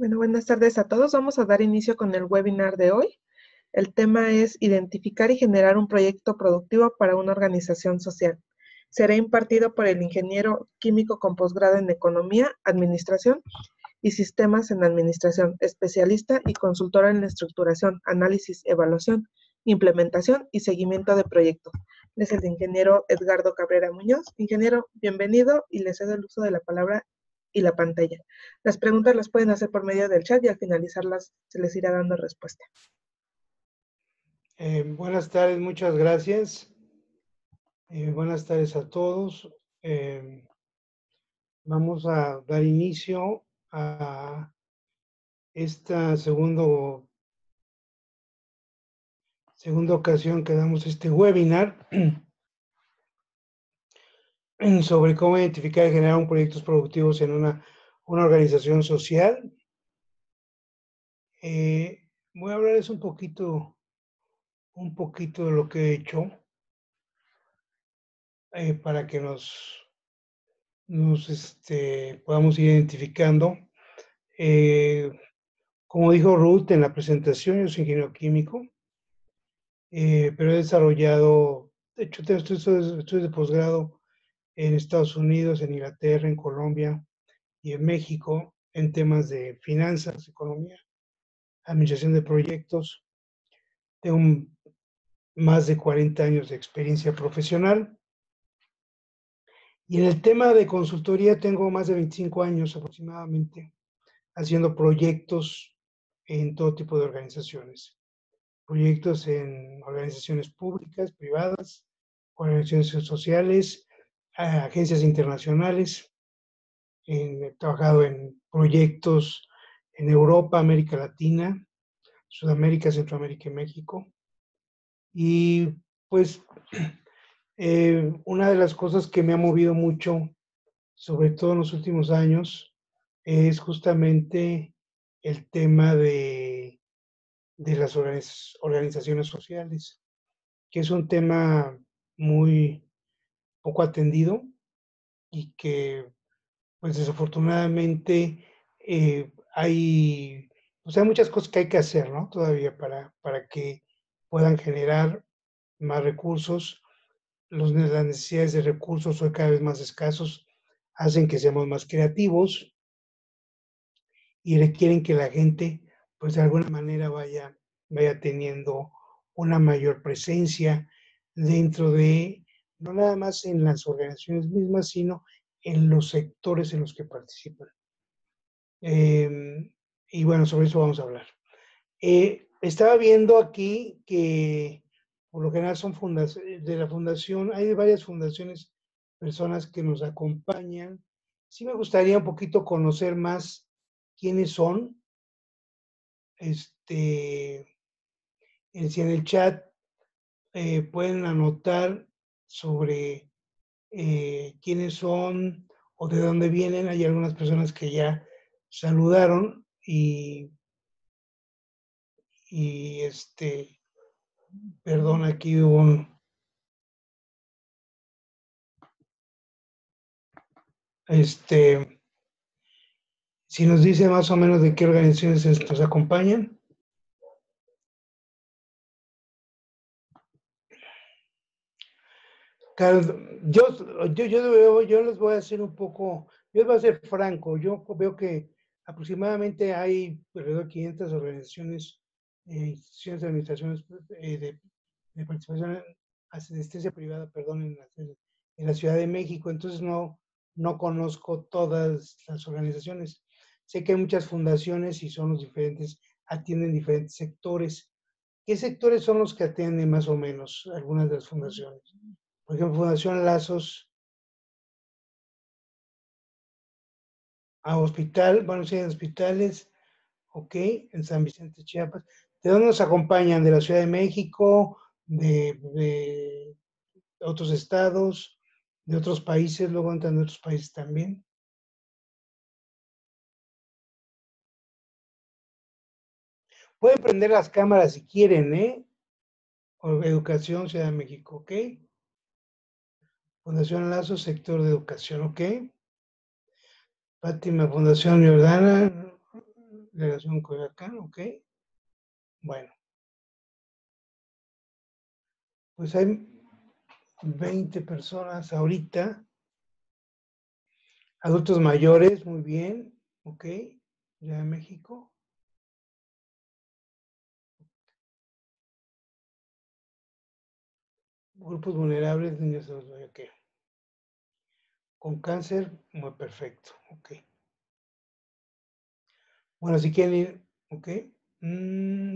Bueno, buenas tardes a todos. Vamos a dar inicio con el webinar de hoy. El tema es identificar y generar un proyecto productivo para una organización social. Será impartido por el ingeniero químico con posgrado en Economía, Administración y Sistemas en Administración, especialista y consultor en la estructuración, análisis, evaluación, implementación y seguimiento de proyectos. Es el ingeniero Edgardo Cabrera Muñoz. Ingeniero, bienvenido y le cedo el uso de la palabra y la pantalla. Las preguntas las pueden hacer por medio del chat y al finalizarlas se les irá dando respuesta. Buenas tardes, muchas gracias. Buenas tardes a todos. Vamos a dar inicio a esta segunda ocasión que damos este webinar sobre cómo identificar y generar proyectos productivos en una organización social. Voy a hablarles un poquito de lo que he hecho para que nos podamos ir identificando. Como dijo Ruth en la presentación, yo soy ingeniero químico, pero he desarrollado, de hecho, tengo estudios de posgrado en Estados Unidos, en Inglaterra, en Colombia y en México en temas de finanzas, economía, administración de proyectos. Tengo más de 40 años de experiencia profesional. Y en el tema de consultoría tengo más de 25 años aproximadamente haciendo proyectos en todo tipo de organizaciones. Proyectos en organizaciones públicas, privadas, organizaciones sociales, agencias internacionales. He trabajado en proyectos en Europa, América Latina, Sudamérica, Centroamérica y México. Y pues una de las cosas que me ha movido mucho, sobre todo en los últimos años, es justamente el tema de las organizaciones sociales, que es un tema muy poco atendido y que, pues desafortunadamente, hay muchas cosas que hay que hacer, ¿no? Todavía para que puedan generar más recursos. Las necesidades de recursos son cada vez más escasos, hacen que seamos más creativos y requieren que la gente, pues de alguna manera vaya teniendo una mayor presencia dentro de, no nada más en las organizaciones mismas, sino en los sectores en los que participan. Y bueno, sobre eso vamos a hablar. Estaba viendo aquí que por lo general son de la fundación, hay varias fundaciones, personas que nos acompañan. Sí me gustaría un poquito conocer más quiénes son. Si en el chat pueden anotar sobre quiénes son o de dónde vienen. Hay algunas personas que ya saludaron y perdón, aquí hubo si nos dice más o menos de qué organizaciones nos acompañan. Yo les voy a hacer un poco, yo les voy a ser franco, yo veo que aproximadamente hay alrededor de 500 organizaciones, instituciones de administraciones de participación en asistencia privada, perdón, en la Ciudad de México, entonces no conozco todas las organizaciones. Sé que hay muchas fundaciones y son los diferentes, atienden diferentes sectores. ¿Qué sectores son los que atienden más o menos algunas de las fundaciones? Por ejemplo, Fundación Lazos a hospital, bueno, sí, en hospitales, ok, en San Vicente, Chiapas. ¿De dónde nos acompañan? ¿De la Ciudad de México? ¿De otros estados? ¿De otros países? Luego entran de otros países también. Pueden prender las cámaras si quieren, ¿eh? Educación, Ciudad de México, ok. Fundación Lazos, sector de educación, ok. Fátima, Fundación Jordana, Delegación Coyoacán, ok. Bueno, pues hay 20 personas ahorita. Adultos mayores, muy bien, ok. Ya en México. Grupos vulnerables, niños, ok. Con cáncer, muy perfecto, ok. Bueno, si quieren ir, ok.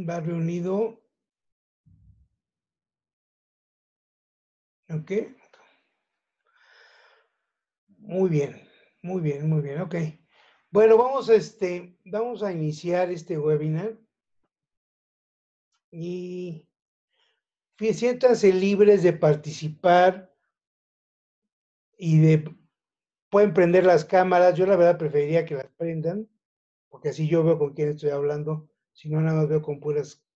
Barrio Unido, ok. Muy bien, muy bien, muy bien, ok. Bueno, vamos a iniciar este webinar y siéntanse libres de participar y pueden prender las cámaras. Yo la verdad preferiría que las prendan, porque así yo veo con quién estoy hablando, si no nada más veo con puras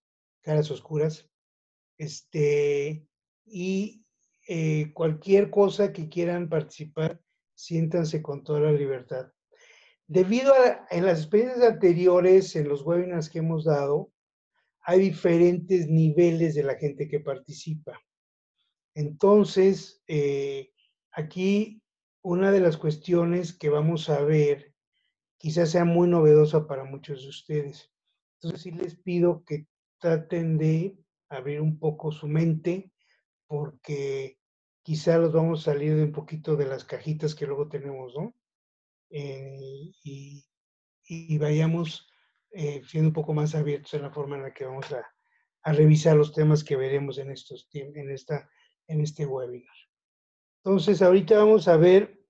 caras oscuras. Y cualquier cosa que quieran participar, siéntanse con toda la libertad. En las experiencias anteriores, en los webinars que hemos dado, hay diferentes niveles de la gente que participa. Entonces, aquí una de las cuestiones que vamos a ver quizás sea muy novedosa para muchos de ustedes. Entonces, sí les pido que traten de abrir un poco su mente, porque quizá los vamos a salir de un poquito de las cajitas que luego tenemos, ¿no? Y vayamos siendo un poco más abiertos en la forma en la que vamos a revisar los temas que veremos en este webinar. Entonces, ahorita vamos a ver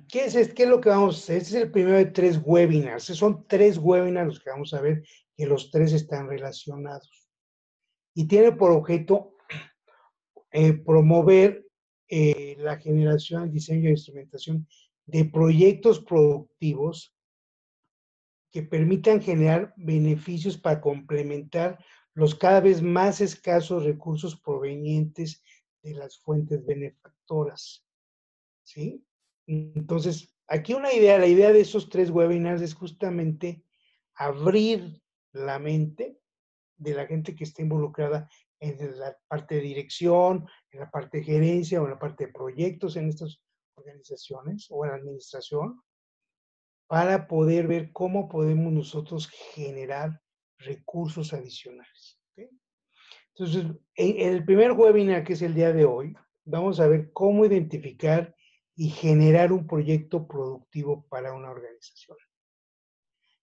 qué es lo que vamos a hacer. Este es el primero de 3 webinars. Son 3 webinars los que vamos a ver, que los 3 están relacionados. Y tiene por objeto promover la generación, el diseño e instrumentación de proyectos productivos que permitan generar beneficios para complementar los cada vez más escasos recursos provenientes de las fuentes benefactoras, ¿sí? Entonces, aquí la idea de esos 3 webinars es justamente abrir la mente de la gente que está involucrada en la parte de dirección, en la parte de gerencia o en la parte de proyectos en estas organizaciones o en la administración, para poder ver cómo podemos nosotros generar recursos adicionales. ¿Okay? Entonces, en el primer webinar, que es el día de hoy, vamos a ver cómo identificar y generar un proyecto productivo para una organización.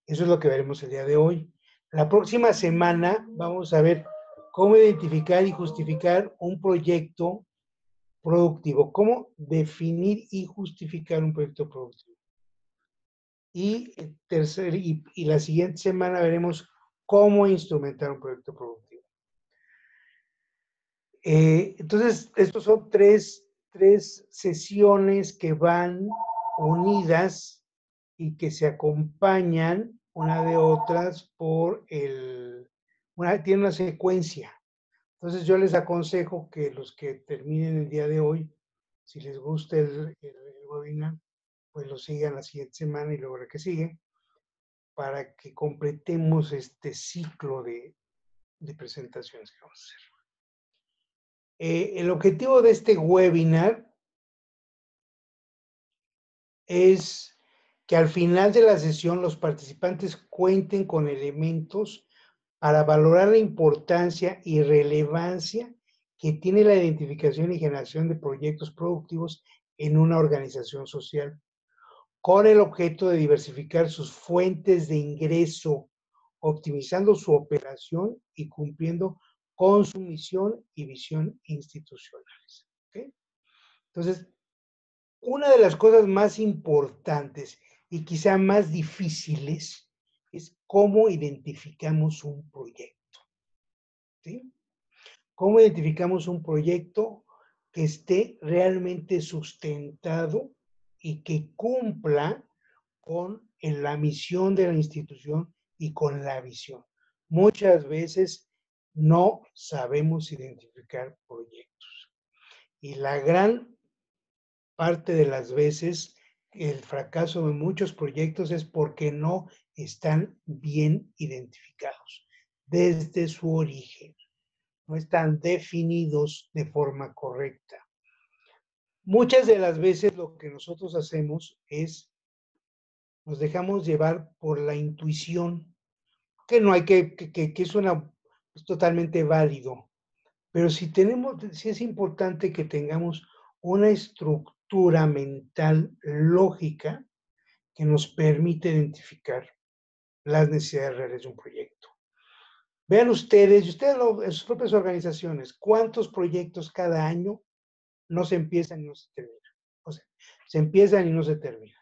Eso es lo que veremos el día de hoy. La próxima semana vamos a ver cómo identificar y justificar un proyecto productivo, cómo definir y justificar un proyecto productivo. Y la siguiente semana veremos cómo instrumentar un proyecto productivo. Entonces, estos son tres sesiones que van unidas y que se acompañan una de otras tiene una secuencia. Entonces, yo les aconsejo que los que terminen el día de hoy, si les gusta el webinar, pues lo sigan la siguiente semana y luego la que sigue, para que completemos este ciclo de presentaciones que vamos a hacer. El objetivo de este webinar es que al final de la sesión los participantes cuenten con elementos para valorar la importancia y relevancia que tiene la identificación y generación de proyectos productivos en una organización social, con el objeto de diversificar sus fuentes de ingreso, optimizando su operación y cumpliendo con su misión y visión institucionales. ¿Okay? Entonces, una de las cosas más importantes y quizá más difíciles es cómo identificamos un proyecto. ¿Sí? ¿Cómo identificamos un proyecto que esté realmente sustentado y que cumpla con la misión de la institución y con la visión? Muchas veces no sabemos identificar proyectos. Y la gran parte de las veces el fracaso de muchos proyectos es porque no están bien identificados desde su origen, no están definidos de forma correcta. Muchas de las veces lo que nosotros hacemos es nos dejamos llevar por la intuición, que no hay que es una es totalmente válido, pero si es importante que tengamos una estructura mental lógica que nos permite identificar las necesidades reales de un proyecto. Vean ustedes, y ustedes en sus propias organizaciones, cuántos proyectos cada año no se empiezan y no se terminan. O sea, se empiezan y no se terminan.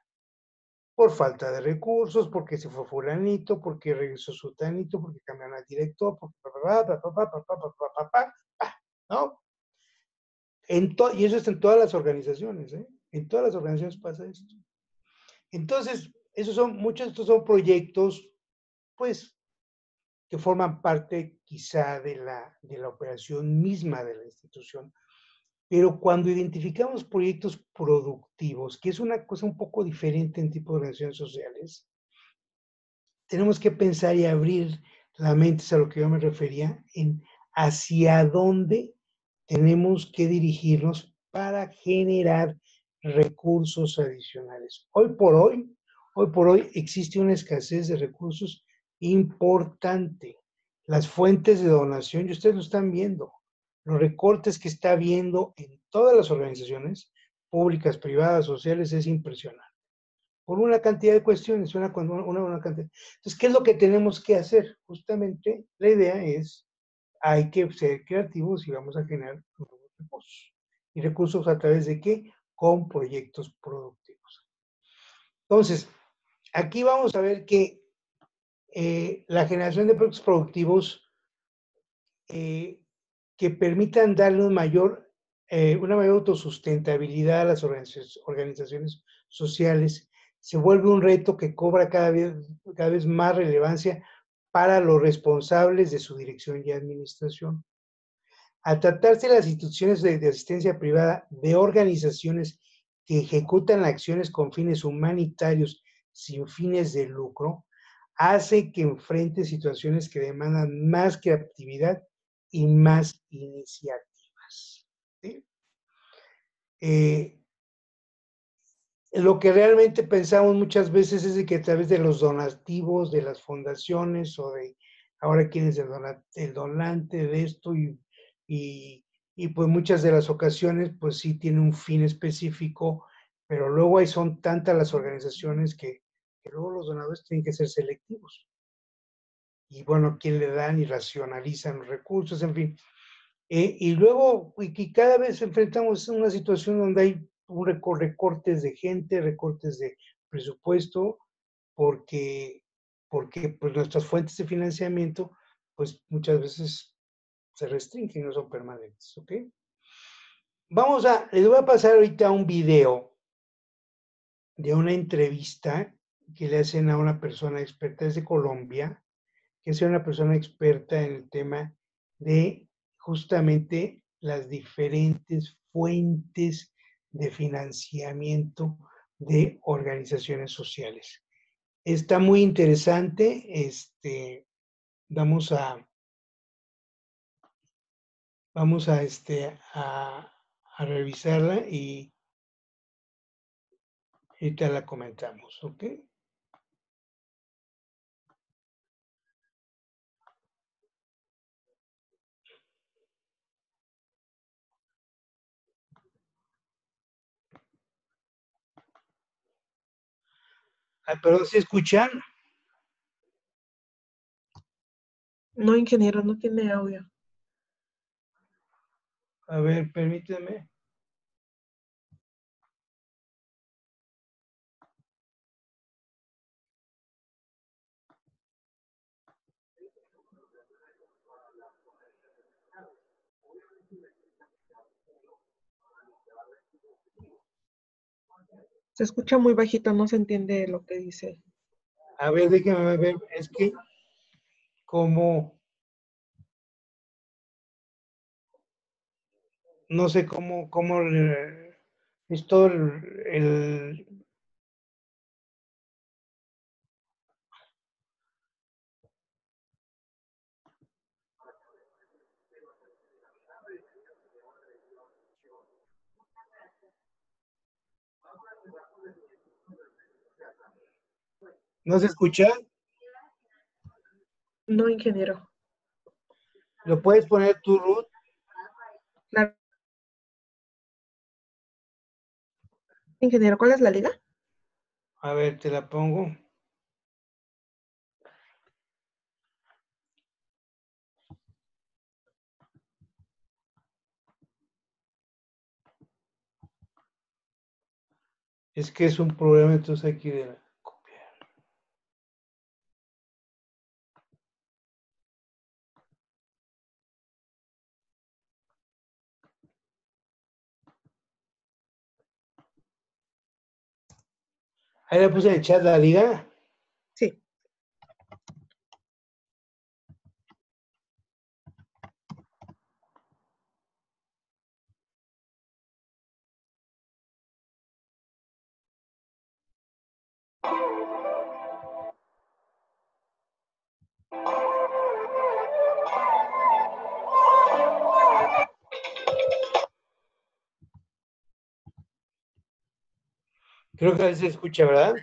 Por falta de recursos, porque se fue fulanito, porque regresó sultanito, porque cambiaron al director, porque ¿no? Y eso está en todas las organizaciones, ¿eh? En todas las organizaciones pasa esto. Entonces, muchos de estos son proyectos, pues, que forman parte quizá de la operación misma de la institución. Pero cuando identificamos proyectos productivos, que es una cosa un poco diferente en tipo de organizaciones sociales, tenemos que pensar y abrir la mente, es a lo que yo me refería, en hacia dónde tenemos que dirigirnos para generar recursos adicionales. Hoy por hoy existe una escasez de recursos importante. Las fuentes de donación, y ustedes lo están viendo, los recortes que está habiendo en todas las organizaciones públicas, privadas, sociales, es impresionante por una cantidad de cuestiones, una cantidad. Entonces, ¿qué es lo que tenemos que hacer? Justamente la idea es, hay que ser creativos y vamos a generar nuevos recursos. ¿Y recursos a través de qué? Con proyectos productivos. Entonces, aquí vamos a ver que la generación de proyectos productivos que permitan darle una mayor autosustentabilidad a las organizaciones sociales, se vuelve un reto que cobra cada vez más relevancia para los responsables de su dirección y administración. Al tratarse de las instituciones de asistencia privada de organizaciones que ejecutan acciones con fines humanitarios sin fines de lucro, hace que enfrente situaciones que demandan más creatividad y más iniciativas. ¿Sí? Lo que realmente pensamos muchas veces es de que a través de los donativos, de las fundaciones o de ahora quién es el donante de esto y, y pues muchas de las ocasiones pues sí tiene un fin específico, pero luego ahí son tantas las organizaciones que luego los donadores tienen que ser selectivos. Y bueno, quién le dan y racionalizan los recursos, en fin. Y luego, y cada vez enfrentamos una situación donde hay recortes de gente, recortes de presupuesto, porque, porque pues nuestras fuentes de financiamiento, pues muchas veces se restringen, no son permanentes, ¿ok? Les voy a pasar ahorita un video de una entrevista que le hacen a una persona experta desde Colombia, que es una persona experta en el tema de justamente las diferentes fuentes de financiamiento de organizaciones sociales. Está muy interesante, vamos a, vamos a revisarla y ahorita la comentamos, ¿ok? Ah, perdón, ¿se escuchan? No, ingeniero, no tiene audio. A ver, permíteme. Se escucha muy bajito, no se entiende lo que dice. A ver, déjame ver, es que como no sé cómo es todo ¿No se escucha? No, ingeniero. ¿Lo puedes poner tú, Ruth? Claro. Ingeniero, ¿cuál es la liga? A ver, te la pongo. Es que es un problema entonces aquí de la copia. Ahí le puse en el chat la liga. Sí. Creo que a veces se escucha, ¿verdad?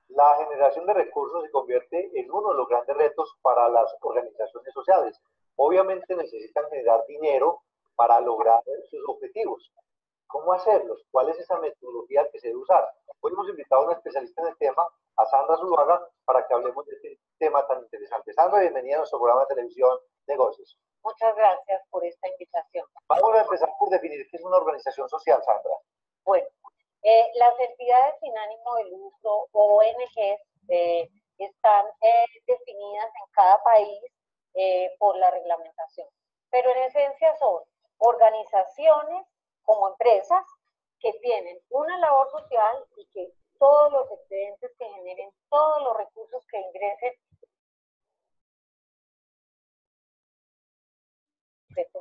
La generación de recursos se convierte en uno de los grandes retos para las organizaciones sociales. Obviamente necesitan generar dinero para lograr sus objetivos. ¿Cómo hacerlos? ¿Cuál es esa metodología que se debe usar? Hoy hemos invitado a una especialista en el tema, a Sandra Zuluaga, para que hablemos de este tema tan interesante. Sandra, bienvenida a nuestro programa de televisión Negocios. Muchas gracias por esta invitación. Vamos a empezar por definir qué es una organización social, Sandra. Bueno, las entidades sin ánimo de lucro o ONGs están definidas en cada país por la reglamentación, pero en esencia son organizaciones como empresas que tienen una labor social y que todos los excedentes que generen, todos los recursos que ingresen,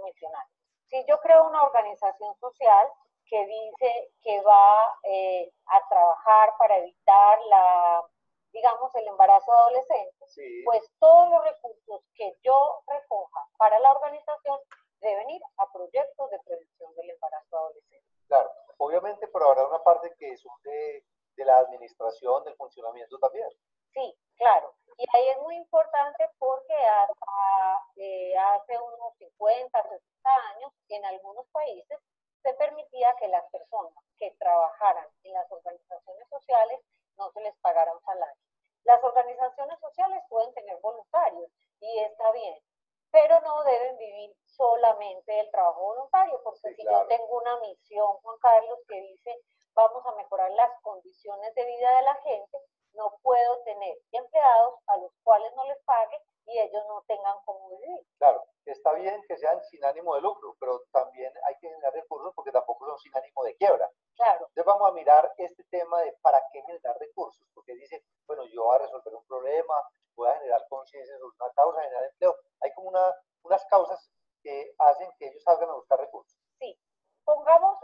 misional. Si yo creo una organización social que dice que va a trabajar para evitar digamos, el embarazo adolescente, sí, pues todos los recursos que yo recoja para la organización deben ir a proyectos de prevención del embarazo adolescente. Claro, obviamente, pero habrá una parte que es de la administración, del funcionamiento también. Sí, claro. Y ahí es muy importante porque hasta hace unos 50, 60 años, en algunos países se permitía que las personas que trabajaran en las organizaciones sociales no se les pagara un salario. Las organizaciones sociales pueden tener voluntarios y está bien, pero no deben vivir solamente del trabajo voluntario, porque sí, si claro, yo tengo una misión, Juan Carlos, que dice vamos a mejorar las condiciones de vida de la gente, no puedo tener empleados a los cuales no les pague y ellos no tengan cómo vivir. Claro, está bien que sean sin ánimo de lucro, pero también hay que generar recursos porque tampoco son sin ánimo de quiebra. Claro. Entonces vamos a mirar este tema de para qué generar recursos, porque dice, bueno, yo voy a resolver un problema, voy a generar conciencia sobre una causa, generar empleo. Hay como unas causas que hacen que ellos salgan a buscar recursos. Sí, pongamos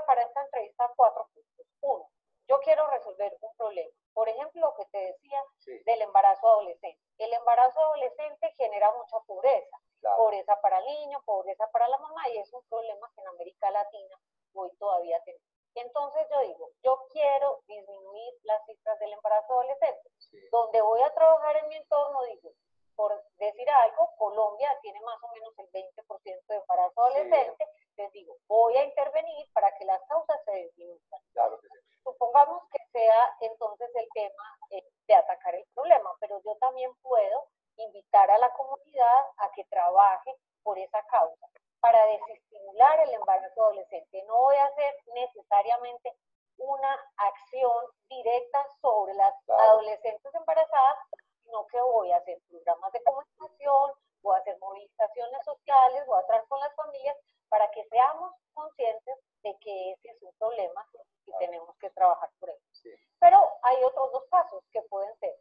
para esta entrevista 4 puntos. 1, yo quiero resolver un problema. Por ejemplo, lo que te decía, sí, del embarazo adolescente. El embarazo adolescente genera mucha pobreza. Claro. Pobreza para el niño, pobreza para la mamá, y es un problema que en América Latina hoy todavía tenemos. Entonces yo digo, yo quiero disminuir las cifras del embarazo adolescente. Sí. Donde voy a trabajar en mi entorno, digo, por decir algo, Colombia tiene más o menos el 20% de embarazo adolescente, sí, les digo, voy a intervenir para que las causas se disminuyan. Claro que sí. Supongamos que sea entonces el tema de atacar el problema, pero yo también puedo invitar a la comunidad a que trabaje por esa causa, para desestimular el embarazo adolescente. No voy a hacer necesariamente una acción directa sobre las adolescentes embarazadas, sino que voy a hacer programas de comunicación, voy a hacer movilizaciones sociales, voy a trabajar con las familias para que seamos conscientes de que ese es un problema y tenemos que trabajar por él. Sí. Pero hay otros 2 pasos que pueden ser.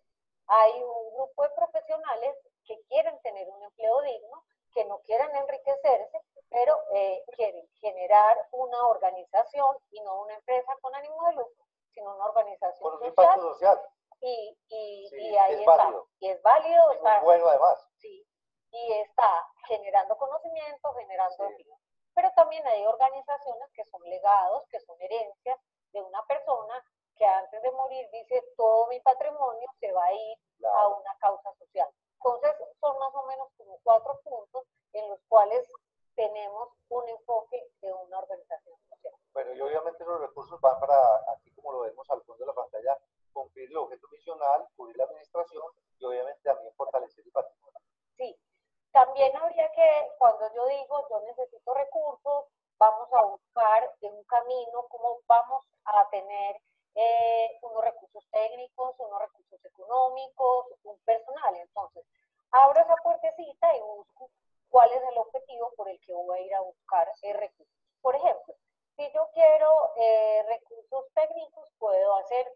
Hay un grupo de profesionales que quieren tener un empleo digno, que no quieren enriquecerse, pero quieren generar una organización y no una empresa con ánimo de lucro, sino una organización con un impacto social. Y ahí está. Y es válido. Es muy bueno además. Sí. y está generando conocimiento, generando empleo. Pero también hay organizaciones que son legados, que son herencias de una persona que antes de morir dice todo mi patrimonio se va a ir a una causa social. Entonces son más o menos como 4 puntos en los cuales tenemos un enfoque de una organización social. Bueno, y obviamente los recursos van para, así como lo vemos al fondo de la pantalla, cumplir el objeto misional, cubrir la administración y obviamente también fortalecer el patrimonio. Sí, también habría que, cuando yo digo yo necesito recursos, vamos a buscar en un camino cómo vamos a tener unos recursos técnicos, unos recursos económicos, un personal. Entonces, abro esa puertecita y busco cuál es el objetivo por el que voy a ir a buscar recursos. Por ejemplo, si yo quiero recursos técnicos, puedo hacer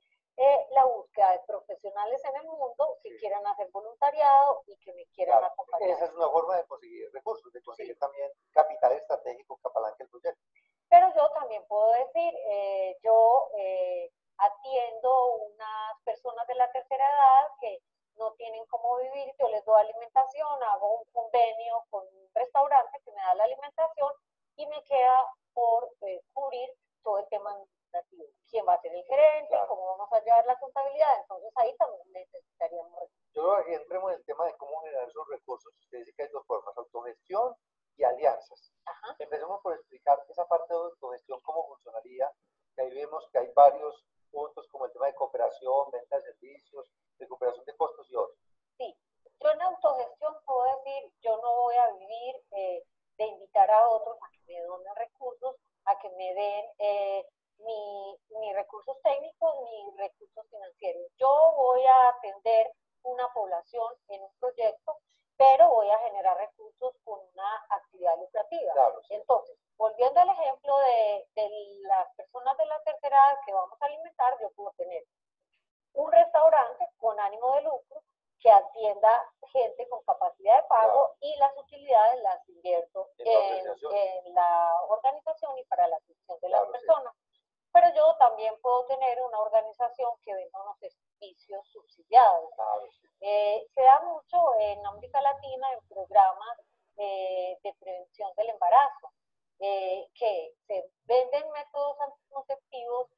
la búsqueda de profesionales en el mundo que quieran hacer voluntariado y que me quieran acompañar. Esa es una forma de conseguir recursos, de conseguir también capital estratégico que apalanque el proyecto. Pero yo también puedo decir, yo atiendo unas personas de la tercera edad que no tienen cómo vivir, yo les doy alimentación, hago un convenio con un restaurante que me da la alimentación y me queda por cubrir todo el tema administrativo. ¿Quién va a ser el gerente? Claro. ¿Cómo vamos a llevar la contabilidad? Entonces ahí también necesitaríamos recursos. Yo creo que entremos en el tema de cómo generar esos recursos. Usted dice que hay 2 formas, autogestión y alianzas. Ajá. Empecemos por explicar esa parte de autogestión, cómo funcionaría. Que ahí vemos que hay varios puntos como el tema de cooperación, venta de servicios, recuperación de costos y otros. Sí, yo en autogestión puedo decir, yo no voy a vivir de invitar a otros a que me donen recursos, a que me den ni recursos técnicos ni recursos financieros. Yo voy a atender una población en un proyecto, pero voy a generar recursos con una actividad lucrativa. Claro, sí. Entonces, volviendo al ejemplo de las personas de la tercera edad que vamos a alimentar, yo puedo tener un restaurante con ánimo de lucro que atienda gente con capacidad de pago, claro, y las utilidades las invierto en la organización y para la atención de las personas. Sí. Pero yo también puedo tener una organización que venda unos servicios subsidiados. Claro, sí. Se da mucho en América Latina en programas de prevención del embarazo, que se venden métodos anticonceptivos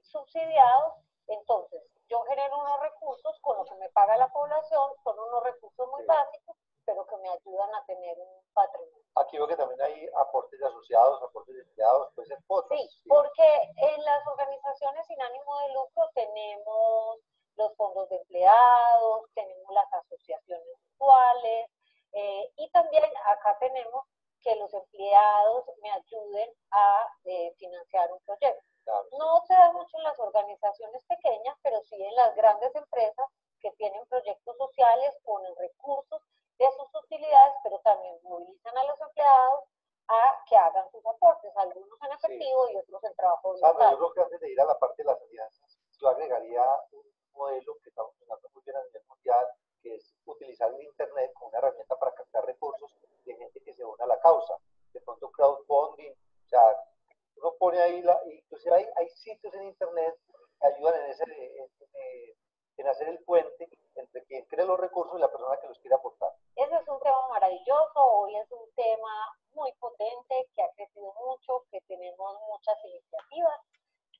subsidiados. Entonces, yo genero unos recursos con lo que me paga la población, son unos recursos muy básicos, pero que me ayudan a tener un patrimonio. Aquí veo que también hay aportes de asociados, aportes de empleados, puede ser cuotas. Sí, porque en las organizaciones sin ánimo de lucro tenemos los fondos de empleados, tenemos las asociaciones mutuales, y también acá tenemos que los empleados me ayuden a financiar un proyecto. Claro. No se da mucho en las organizaciones pequeñas, pero sí en las grandes empresas que tienen proyectos sociales, ponen recursos de sus utilidades, pero también movilizan a los empleados a que hagan sus aportes, algunos en efectivo y otros en trabajo voluntario. Yo creo que antes de ir a la parte de las alianzas, yo agregaría un modelo que estamos usando muy bien a nivel mundial, que es utilizar el Internet como una herramienta para captar recursos de gente que se une a la causa. De pronto crowdfunding, o sea, uno pone ahí, inclusive hay sitios en Internet que ayudan en hacer el puente entre quien cree los recursos y la persona que los quiere aportar. Ese es un tema maravilloso, hoy es un tema muy potente, que ha crecido mucho, que tenemos muchas iniciativas.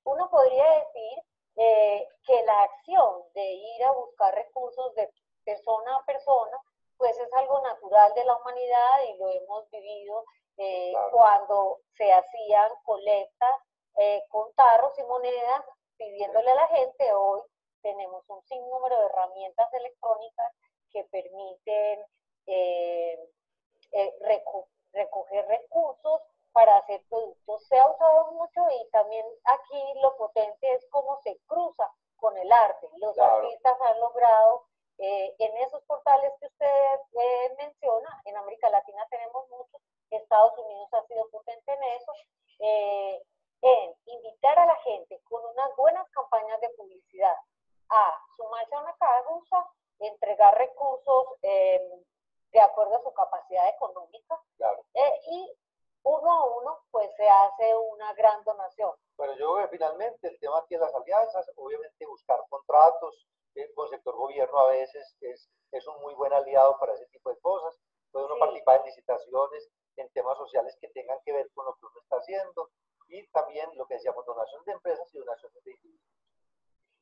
Uno podría decir que la acción de ir a buscar recursos de persona a persona, pues es algo natural de la humanidad y lo hemos vivido claro, cuando se hacían colectas con tarros y monedas pidiéndole a la gente. Hoy tenemos un sinnúmero de herramientas electrónicas que permiten recoger recursos para hacer productos. Se ha usado mucho y también aquí lo potente es cómo se cruza con el arte. Los artistas han logrado en esos portales que usted menciona, en América Latina tenemos muchos, Estados Unidos ha sido potente en eso, en invitar a la gente con unas buenas campañas de publicidad a sumarse a una causa, entregar recursos de acuerdo a su capacidad económica, claro, y uno a uno pues se hace una gran donación. Bueno, yo creo que finalmente el tema aquí es las alianzas, obviamente buscar contratos, con el sector gobierno a veces es un muy buen aliado para ese tipo de cosas. Puede uno Sí. participar en licitaciones, en temas sociales que tengan que ver con lo que uno está haciendo, y también lo que decíamos, donaciones de empresas y donaciones de individuos.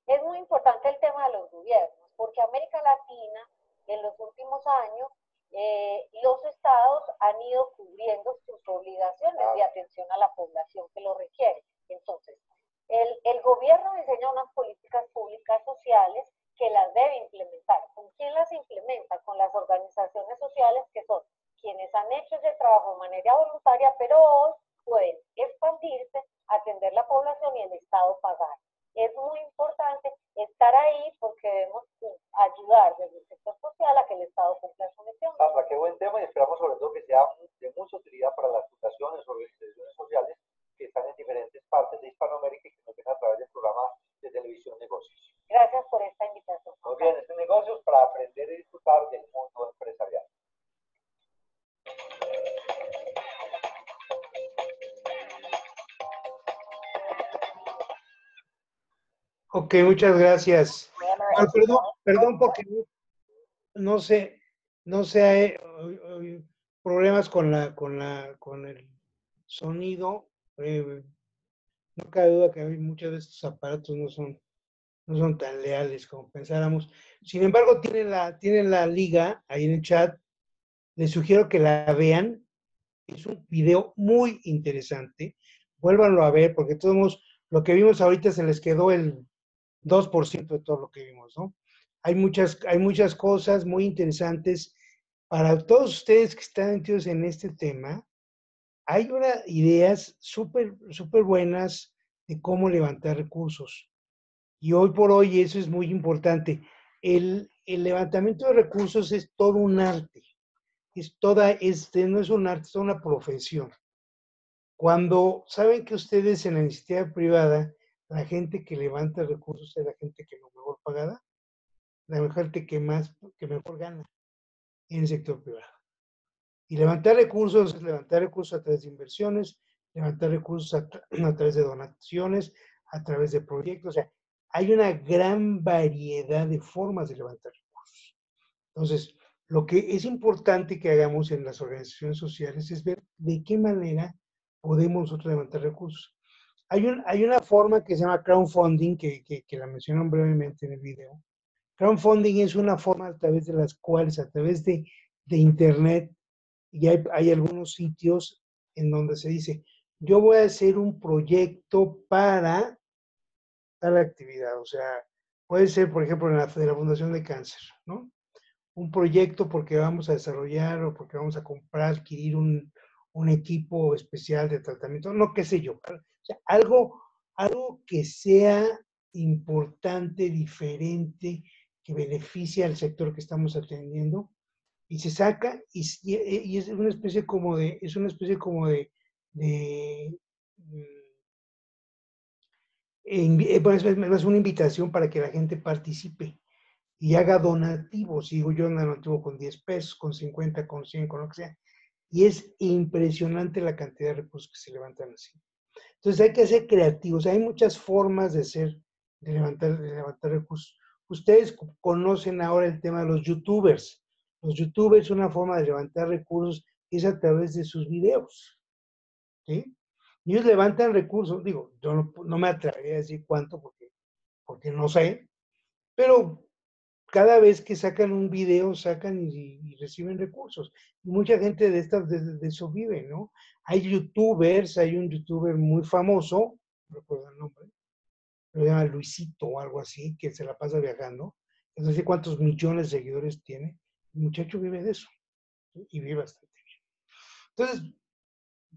Es muy importante el tema de los gobiernos, porque América Latina en los últimos años los estados han ido cubriendo sus obligaciones de atención a la población que lo requiere. Entonces, el gobierno diseña unas políticas públicas sociales que las debe implementar. ¿Con quién las implementa? Con las organizaciones sociales, que son quienes han hecho ese trabajo de manera voluntaria, pero hoy pueden expandirse, atender la población y el Estado pagar. Es muy importante estar ahí porque debemos ayudar desde el sector social a que el Estado cumpla su misión. Sandra, qué buen tema, y esperamos sobre todo que sea de mucha utilidad para las fundaciones o organizaciones sociales que están en diferentes partes de Hispanoamérica y que nos ven a través del programa de televisión Negocios. Gracias por esta invitación. Muy bien, este Negocios para aprender y disfrutar del mundo empresarial. Ok, muchas gracias. Ah, perdón porque no sé, hay problemas con el sonido. No cabe duda que muchas de estos aparatos no son tan leales como pensáramos. Sin embargo, tienen la liga ahí en el chat. Les sugiero que la vean. Es un video muy interesante. Vuélvanlo a ver, porque todos lo que vimos ahorita se les quedó el 2% de todo lo que vimos, ¿no? Hay muchas cosas muy interesantes. Para todos ustedes que están metidos en este tema, hay unas ideas súper buenas de cómo levantar recursos. Y hoy por hoy eso es muy importante. El levantamiento de recursos es todo un arte. No es un arte, es una profesión. Cuando saben que ustedes en la iniciativa privada, la gente que levanta recursos es la gente que es mejor pagada, la gente que mejor gana en el sector privado. Y levantar recursos es levantar recursos a través de inversiones, levantar recursos a través de donaciones, a través de proyectos. O sea, hay una gran variedad de formas de levantar recursos. Entonces, lo que es importante que hagamos en las organizaciones sociales es ver de qué manera podemos nosotros levantar recursos. Hay una forma que se llama crowdfunding, que la mencionaron brevemente en el video. Crowdfunding es una forma a través de las cuales, a través de Internet, y hay algunos sitios en donde se dice, yo voy a hacer un proyecto para tal actividad. O sea, puede ser, por ejemplo, de la Fundación de Cáncer, ¿no? Un proyecto porque vamos a desarrollar o porque vamos a comprar, adquirir un equipo especial de tratamiento, no qué sé yo. O sea, algo que sea importante, diferente, que beneficie al sector que estamos atendiendo, y se saca, y es una especie como de, es una invitación para que la gente participe y haga donativos. Digo yo, un donativo con 10 pesos, con 50, con 100, con lo que sea. Y es impresionante la cantidad de recursos que se levantan así. Entonces hay que ser creativos. Hay muchas formas de levantar recursos. Ustedes conocen ahora el tema de los youtubers. Los youtubers, una forma de levantar recursos es a través de sus videos. ¿Sí? Y ellos levantan recursos. Digo, yo no me atrevería a decir cuánto porque no sé, pero cada vez que sacan un video, sacan y reciben recursos. Y mucha gente de eso vive, ¿no? Hay youtubers, hay un youtuber muy famoso, no recuerdo el nombre, se llama Luisito o algo así, que se la pasa viajando. No sé cuántos millones de seguidores tiene. El muchacho vive de eso, ¿sí? Y vive bastante bien. Entonces,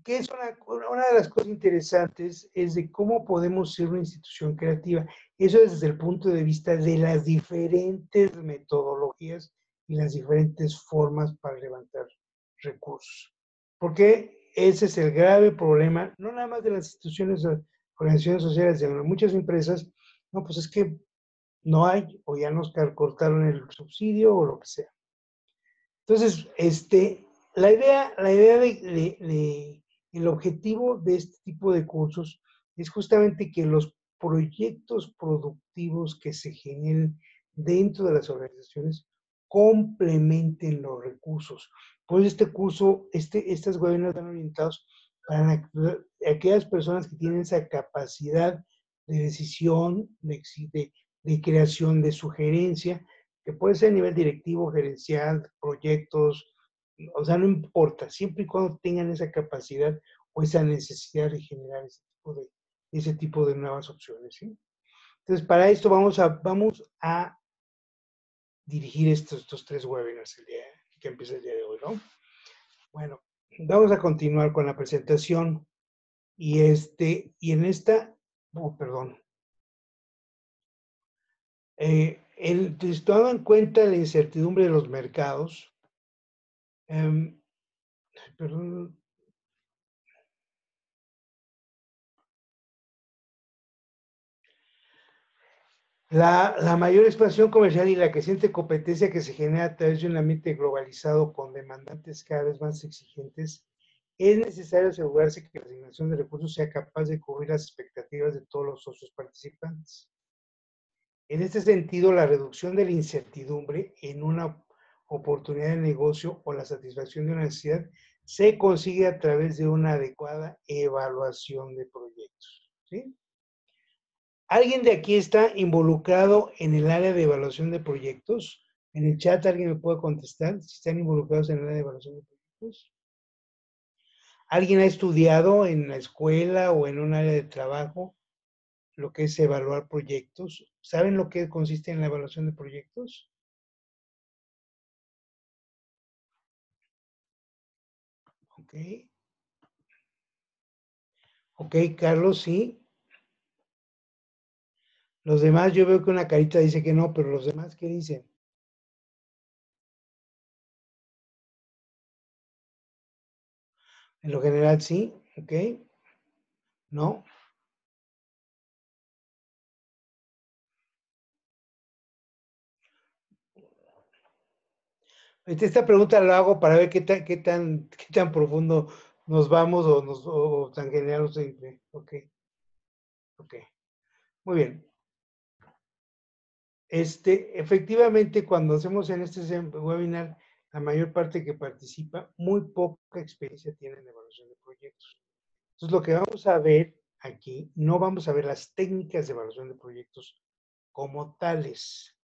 que es una de las cosas interesantes es de cómo podemos ser una institución creativa. Eso es desde el punto de vista de las diferentes metodologías y las diferentes formas para levantar recursos. Porque ese es el grave problema, no nada más de las instituciones, organizaciones sociales, sino de muchas empresas. No, pues es que no hay, o ya nos cortaron el subsidio o lo que sea. Entonces, la idea el objetivo de este tipo de cursos es justamente que los proyectos productivos que se generen dentro de las organizaciones complementen los recursos. Por eso este curso, estas webinars están orientados para aquellas personas que tienen esa capacidad de decisión, de creación, de sugerencia, que puede ser a nivel directivo, gerencial, proyectos, o sea, no importa, siempre y cuando tengan esa capacidad o esa necesidad de generar ese tipo de nuevas opciones, ¿sí? Entonces, para esto vamos a dirigir estos 3 webinars que empieza el día de hoy, ¿no? Bueno, vamos a continuar con la presentación y en esta, perdón, tomando en cuenta la incertidumbre de los mercados, perdón, la mayor expansión comercial y la creciente competencia que se genera a través de un ambiente globalizado con demandantes cada vez más exigentes, es necesario asegurarse que la asignación de recursos sea capaz de cubrir las expectativas de todos los socios participantes. En este sentido, la reducción de la incertidumbre en una oportunidad de negocio o la satisfacción de una necesidad se consigue a través de una adecuada evaluación de proyectos, ¿sí? ¿Alguien de aquí está involucrado en el área de evaluación de proyectos? En el chat alguien me puede contestar si están involucrados en el área de evaluación de proyectos. ¿Alguien ha estudiado en la escuela o en un área de trabajo lo que es evaluar proyectos? ¿Saben lo que consiste en la evaluación de proyectos? Ok. Ok, Carlos, sí. Los demás, yo veo que una carita dice que no, pero los demás, ¿qué dicen? En lo general, sí. Ok. No. Esta pregunta la hago para ver qué tan profundo nos vamos o tan general siempre. Ok. Ok. Muy bien. Efectivamente, cuando hacemos en este webinar, la mayor parte que participa, muy poca experiencia tiene en evaluación de proyectos. Entonces, lo que vamos a ver aquí, no vamos a ver las técnicas de evaluación de proyectos como tales.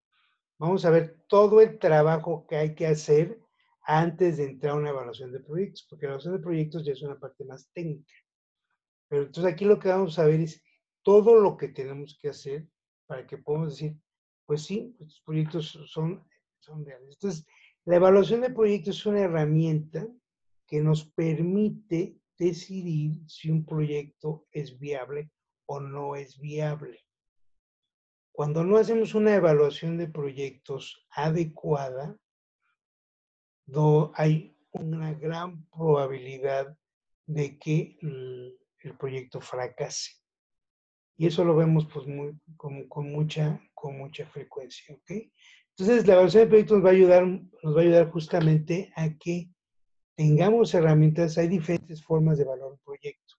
Vamos a ver todo el trabajo que hay que hacer antes de entrar a una evaluación de proyectos, porque la evaluación de proyectos ya es una parte más técnica. Pero entonces aquí lo que vamos a ver es todo lo que tenemos que hacer para que podamos decir, pues sí, estos proyectos son reales. Entonces, la evaluación de proyectos es una herramienta que nos permite decidir si un proyecto es viable o no es viable. Cuando no hacemos una evaluación de proyectos adecuada, hay una gran probabilidad de que el proyecto fracase. Y eso lo vemos pues con mucha frecuencia, ¿ok? Entonces, la evaluación de proyectos nos va a ayudar justamente a que tengamos herramientas. Hay diferentes formas de evaluar un proyecto.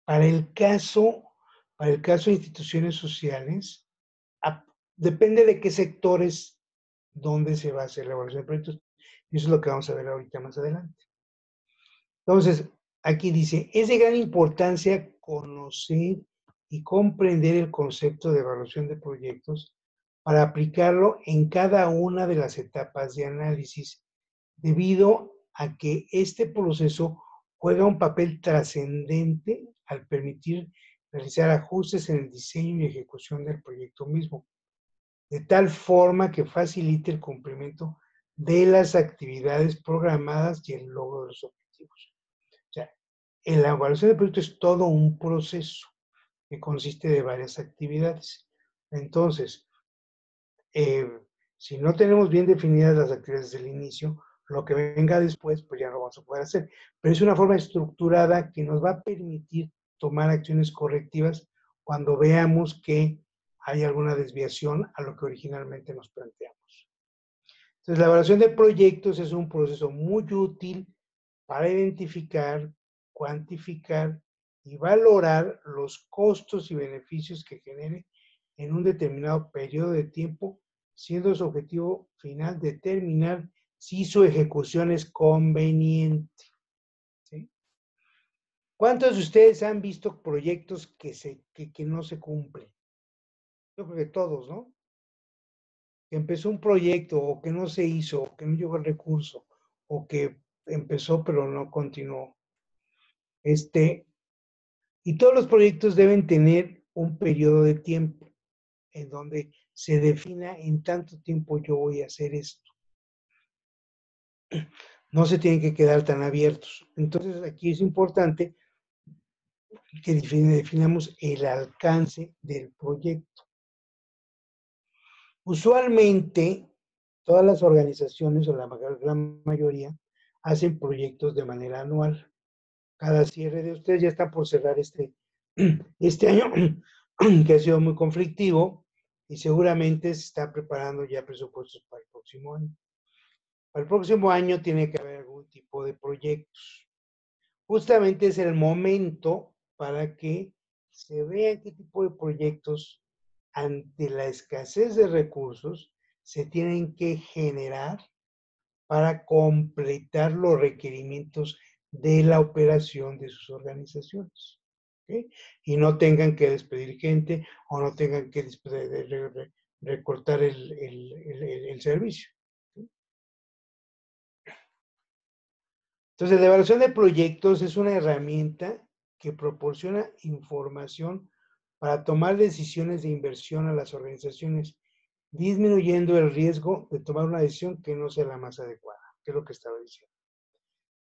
Para el caso de instituciones sociales, depende de qué sectores donde se va a hacer la evaluación de proyectos. Y eso es lo que vamos a ver ahorita más adelante. Entonces, aquí dice, es de gran importancia conocer y comprender el concepto de evaluación de proyectos para aplicarlo en cada una de las etapas de análisis, debido a que este proceso juega un papel trascendente al permitir realizar ajustes en el diseño y ejecución del proyecto mismo, de tal forma que facilite el cumplimiento de las actividades programadas y el logro de los objetivos. O sea, en la evaluación de proyectos es todo un proceso que consiste de varias actividades. Entonces, si no tenemos bien definidas las actividades desde el inicio, lo que venga después, pues ya no vamos a poder hacer. Pero es una forma estructurada que nos va a permitir tomar acciones correctivas cuando veamos que hay alguna desviación a lo que originalmente nos planteamos. Entonces, la evaluación de proyectos es un proceso muy útil para identificar, cuantificar y valorar los costos y beneficios que genere en un determinado periodo de tiempo, siendo su objetivo final determinar si su ejecución es conveniente. ¿Sí? ¿Cuántos de ustedes han visto proyectos que no se cumplen? Yo creo que todos, ¿no? Que empezó un proyecto o que no se hizo, o que no llegó el recurso, o que empezó pero no continuó. Y todos los proyectos deben tener un periodo de tiempo en donde se defina en tanto tiempo yo voy a hacer esto. No se tienen que quedar tan abiertos. Entonces aquí es importante que definamos el alcance del proyecto. Usualmente, todas las organizaciones, o la gran mayoría, hacen proyectos de manera anual. Cada cierre de ustedes ya está por cerrar este año, que ha sido muy conflictivo, y seguramente se está preparando ya presupuestos para el próximo año. Para el próximo año tiene que haber algún tipo de proyectos. Justamente es el momento para que se vea qué tipo de proyectos ante la escasez de recursos se tienen que generar para completar los requerimientos de la operación de sus organizaciones. ¿Okay? Y no tengan que despedir gente o no tengan que recortar el servicio. Entonces, la evaluación de proyectos es una herramienta que proporciona información para tomar decisiones de inversión a las organizaciones, disminuyendo el riesgo de tomar una decisión que no sea la más adecuada, que es lo que estaba diciendo.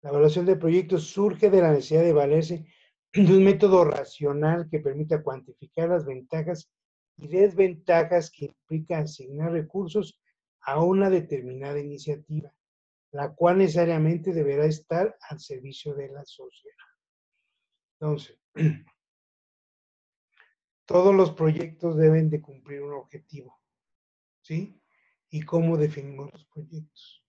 La evaluación de proyectos surge de la necesidad de valerse de un método racional que permita cuantificar las ventajas y desventajas que implica asignar recursos a una determinada iniciativa, la cual necesariamente deberá estar al servicio de la sociedad. Entonces, todos los proyectos deben de cumplir un objetivo, ¿sí? ¿Y cómo definimos los proyectos?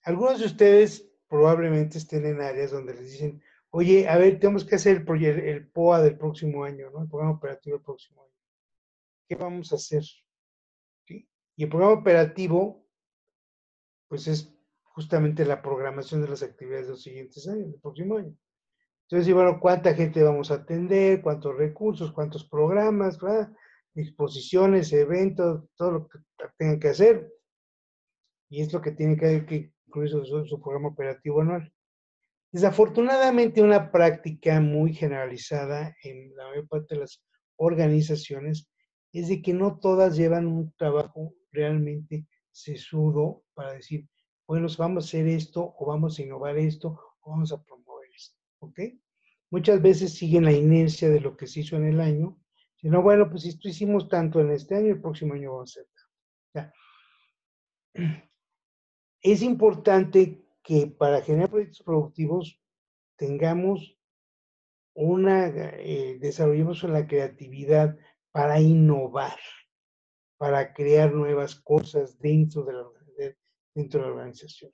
Algunos de ustedes probablemente estén en áreas donde les dicen, oye, a ver, tenemos que hacer el POA del próximo año, ¿no? El programa operativo del próximo año. ¿Qué vamos a hacer? ¿Sí? Y el programa operativo, pues es justamente la programación de las actividades de los siguientes años, del próximo año. Entonces, bueno, ¿cuánta gente vamos a atender? ¿Cuántos recursos? ¿Cuántos programas? ¿Verdad? Exposiciones, eventos, todo lo que tengan que hacer. Y es lo que tiene que incluir su programa operativo anual. Desafortunadamente, una práctica muy generalizada en la mayor parte de las organizaciones es de que no todas llevan un trabajo realmente sesudo para decir, bueno, vamos a hacer esto, o vamos a innovar esto, o vamos a promover esto, ¿ok? Muchas veces siguen la inercia de lo que se hizo en el año, sino, bueno, pues esto hicimos tanto en este año, el próximo año vamos a hacer tanto. Ya. Es importante que para generar proyectos productivos tengamos desarrollemos la creatividad para innovar, para crear nuevas cosas dentro de la organización.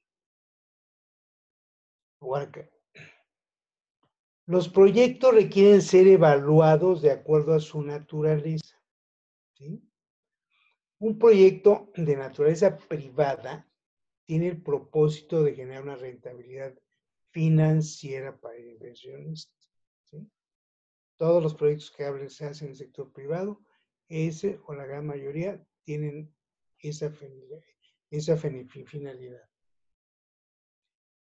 Los proyectos requieren ser evaluados de acuerdo a su naturaleza. ¿Sí? Un proyecto de naturaleza privada tiene el propósito de generar una rentabilidad financiera para el inversionista. ¿Sí? Todos los proyectos que se hacen en el sector privado, ese o la gran mayoría tienen esa finalidad.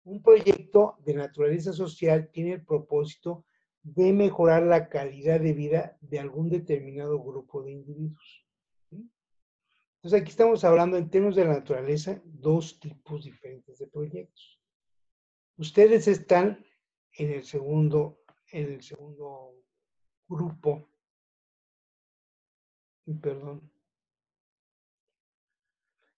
Un proyecto de naturaleza social tiene el propósito de mejorar la calidad de vida de algún determinado grupo de individuos. ¿Sí? Entonces aquí estamos hablando en términos de la naturaleza, dos tipos diferentes de proyectos. Ustedes están en el segundo grupo. Perdón.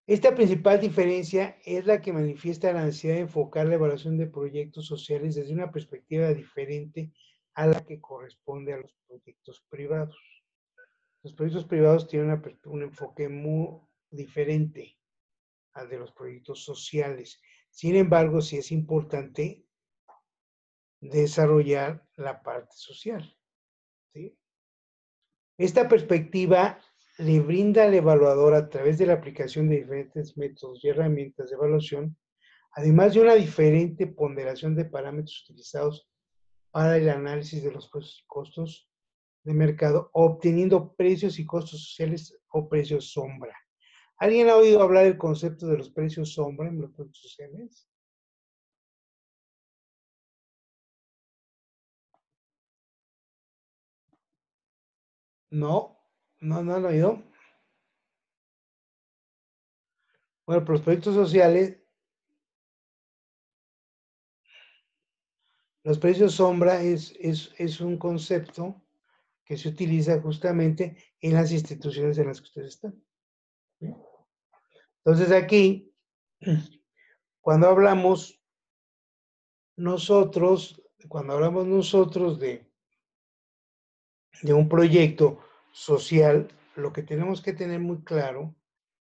Esta principal diferencia es la que manifiesta la necesidad de enfocar la evaluación de proyectos sociales desde una perspectiva diferente a la que corresponde a los proyectos privados. Los proyectos privados tienen un enfoque muy diferente al de los proyectos sociales. Sin embargo, sí es importante desarrollar la parte social. ¿Sí? Esta perspectiva le brinda al evaluador a través de la aplicación de diferentes métodos y herramientas de evaluación, además de una diferente ponderación de parámetros utilizados para el análisis de los precios y costos de mercado, obteniendo precios y costos sociales o precios sombra. ¿Alguien ha oído hablar del concepto de los precios sombra en los productos sociales? No, no lo han oído. Bueno, pero los proyectos sociales, los precios sombra es un concepto que se utiliza justamente en las instituciones en las que ustedes están. ¿Sí? Entonces aquí, cuando hablamos nosotros de un proyecto social, lo que tenemos que tener muy claro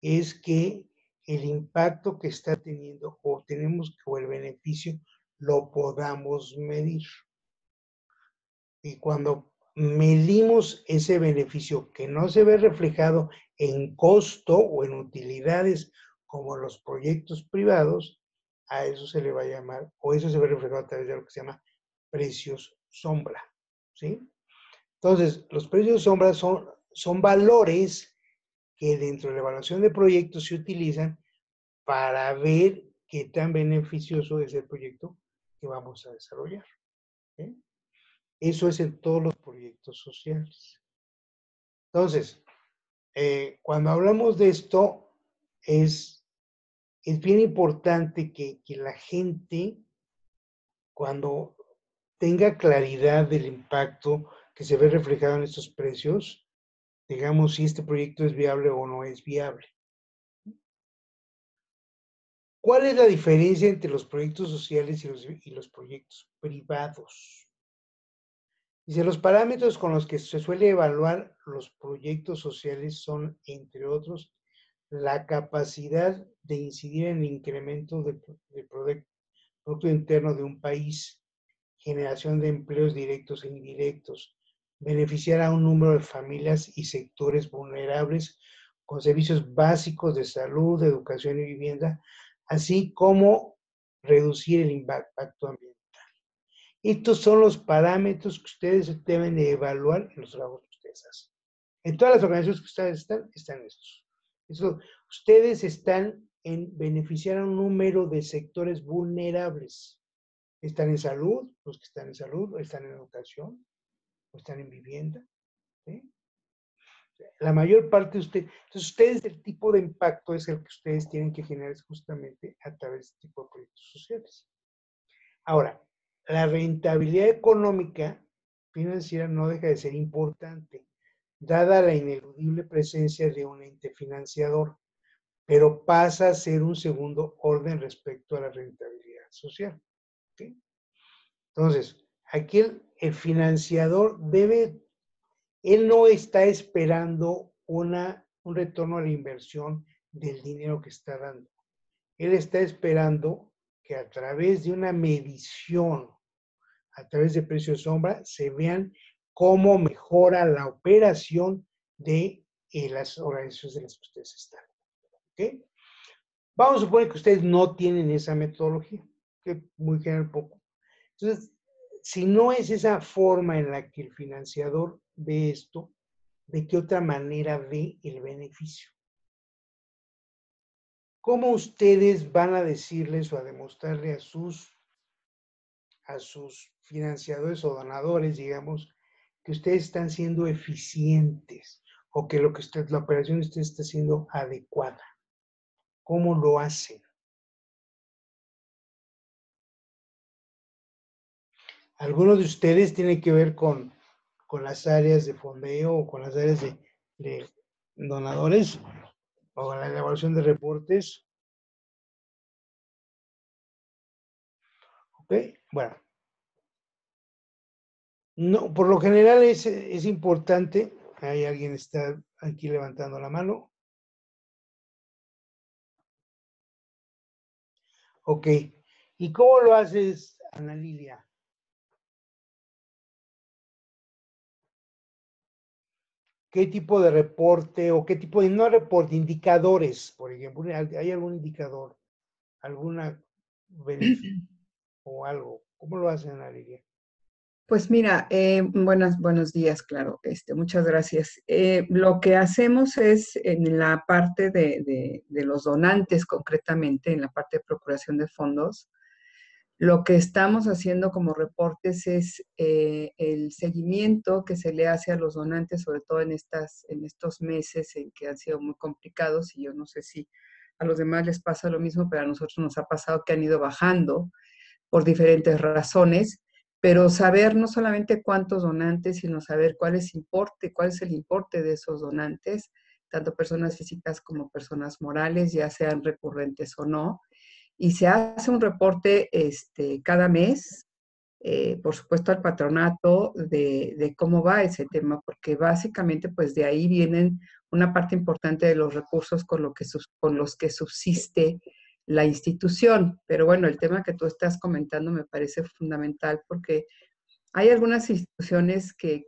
es que el impacto que está teniendo o el beneficio lo podamos medir. Y cuando medimos ese beneficio que no se ve reflejado en costo o en utilidades como los proyectos privados, a eso se le va a llamar, o eso se ve reflejado a través de lo que se llama precios sombra, ¿sí? Entonces, los precios sombra son valores que dentro de la evaluación de proyectos se utilizan para ver qué tan beneficioso es el proyecto que vamos a desarrollar. ¿Sí? Eso es en todos los proyectos sociales. Entonces, cuando hablamos de esto, es bien importante que la gente, cuando tenga claridad del impacto que se ve reflejado en estos precios, digamos si este proyecto es viable o no es viable. ¿Cuál es la diferencia entre los proyectos sociales y los proyectos privados? Dice, los parámetros con los que se suele evaluar los proyectos sociales son, entre otros, la capacidad de incidir en el incremento del Producto Interno de un país, generación de empleos directos e indirectos, beneficiar a un número de familias y sectores vulnerables con servicios básicos de salud, educación y vivienda, así como reducir el impacto ambiental. Estos son los parámetros que ustedes deben de evaluar en los trabajos que ustedes hacen. En todas las organizaciones que ustedes están estos. Ustedes están en beneficiar a un número de sectores vulnerables. Están en salud, los que están en salud, o están en educación, o están en vivienda. ¿Sí? La mayor parte de ustedes, entonces ustedes, el tipo de impacto es el que ustedes tienen que generar justamente a través de este tipo de proyectos sociales. Ahora, la rentabilidad económica financiera no deja de ser importante, dada la ineludible presencia de un ente financiador, pero pasa a ser un segundo orden respecto a la rentabilidad social. ¿Sí? Entonces, aquí el financiador él no está esperando un retorno a la inversión del dinero que está dando. Él está esperando que a través de una medición, a través de precios sombra, se vean cómo mejora la operación de las organizaciones en las que ustedes están. ¿Okay? Vamos a suponer que ustedes no tienen esa metodología, que muy general poco. Entonces, si no es esa forma en la que el financiador ve esto, ¿de qué otra manera ve el beneficio? ¿Cómo ustedes van a decirles o a demostrarle a sus financiadores o donadores, digamos, que ustedes están siendo eficientes o que la operación de ustedes está siendo adecuada? ¿Cómo lo hacen? Algunos de ustedes tienen que ver con las áreas de fondeo o con las áreas de donadores o la elaboración de reportes. ¿Ok? Bueno. No, por lo general es importante. Hay alguien está aquí levantando la mano. Ok. ¿Y cómo lo haces, Ana Lilia? qué tipo de reporte o qué tipo de, no reporte, indicadores, por ejemplo, ¿hay algún indicador, alguna beneficio o algo? ¿Cómo lo hacen, Ariel? Pues mira, buenos días, claro. Muchas gracias. Lo que hacemos es en la parte de los donantes, concretamente, en la parte de procuración de fondos, lo que estamos haciendo como reportes es el seguimiento que se le hace a los donantes, sobre todo en estos meses en que han sido muy complicados, y yo no sé si a los demás les pasa lo mismo, pero a nosotros nos ha pasado que han ido bajando por diferentes razones, pero saber no solamente cuántos donantes, sino saber cuál es el importe de esos donantes, tanto personas físicas como personas morales, ya sean recurrentes o no. Y se hace un reporte cada mes, por supuesto al patronato, de cómo va ese tema, porque básicamente pues de ahí vienen una parte importante de los recursos con los que subsiste la institución. Pero bueno, el tema que tú estás comentando me parece fundamental porque hay algunas instituciones que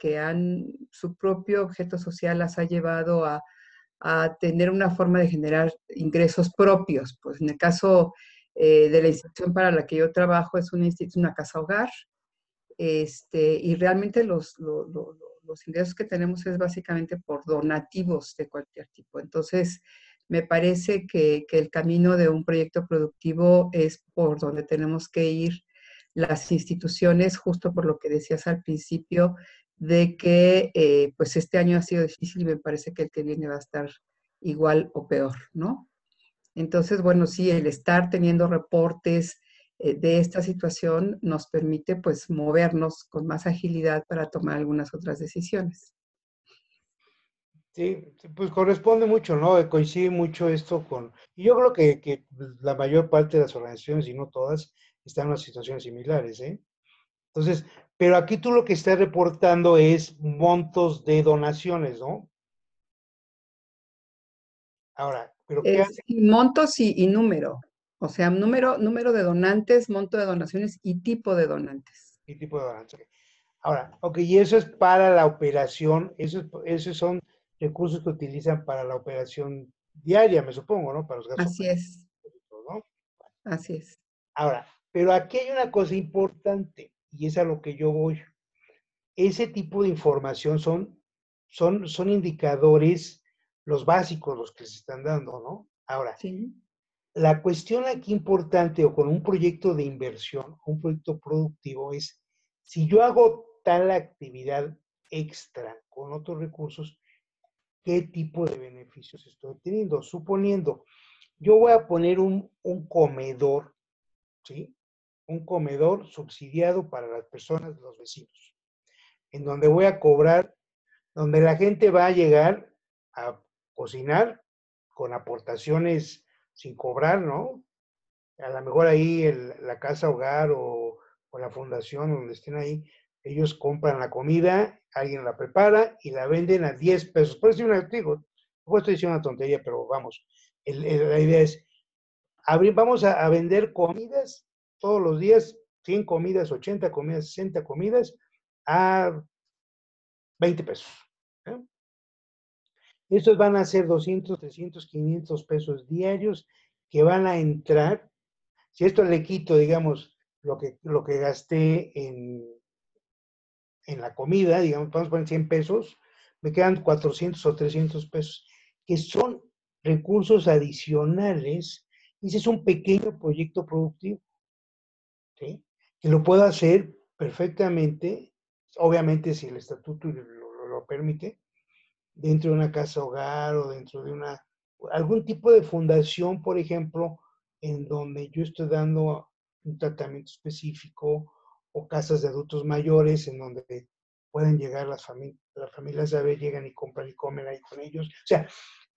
su propio objeto social las ha llevado a tener una forma de generar ingresos propios. Pues en el caso de la institución para la que yo trabajo es una casa hogar, y realmente los ingresos que tenemos es básicamente por donativos de cualquier tipo. Entonces, me parece que el camino de un proyecto productivo es por donde tenemos que ir las instituciones, justo por lo que decías al principio, de que pues este año ha sido difícil y me parece que el que viene va a estar igual o peor, ¿no? Entonces, bueno, sí, el estar teniendo reportes de esta situación nos permite pues movernos con más agilidad para tomar algunas otras decisiones. Sí, pues corresponde mucho, ¿no? Coincide mucho esto con... Y yo creo que la mayor parte de las organizaciones, y no todas, están en unas situaciones similares, ¿eh? Entonces, pero aquí tú lo que estás reportando es montos de donaciones, ¿no? Ahora, ¿pero qué hace? Montos y número. O sea, número de donantes, monto de donaciones y tipo de donantes. ¿Qué tipo de donaciones? Ahora, ok, y eso es para la operación, esos son recursos que utilizan para la operación diaria, me supongo, ¿no? Para los gastos Así es, operativos, ¿no? así es. Ahora, pero aquí hay una cosa importante, y es a lo que yo voy. Ese tipo de información son indicadores, los básicos, los que se están dando, ¿no? Ahora, Sí. la cuestión aquí importante o con un proyecto de inversión, un proyecto productivo es, si yo hago tal actividad extra con otros recursos, ¿qué tipo de beneficios estoy teniendo? Suponiendo, yo voy a poner un comedor, ¿sí? Un comedor subsidiado para las personas, los vecinos, en donde voy a cobrar, donde la gente va a llegar a cocinar con aportaciones sin cobrar, ¿no? A lo mejor ahí la casa hogar o la fundación donde estén ahí, ellos compran la comida, alguien la prepara y la venden a 10 pesos. Por eso digo, estoy diciendo una tontería, pero vamos, la idea es, vamos a vender comidas todos los días, 100 comidas, 80 comidas, 60 comidas, a 20 pesos. ¿Eh? Estos van a ser 200, 300, 500 pesos diarios que van a entrar. Si esto le quito, digamos, lo que gasté en la comida, digamos, vamos a poner 100 pesos, me quedan 400 o 300 pesos, que son recursos adicionales. Y ese es un pequeño proyecto productivo, ¿sí? Que lo puedo hacer perfectamente, obviamente si el estatuto lo permite, dentro de una casa hogar o dentro de algún tipo de fundación, por ejemplo, en donde yo estoy dando un tratamiento específico, o casas de adultos mayores en donde pueden llegar las familias a ver, llegan y compran y comen ahí con ellos. O sea,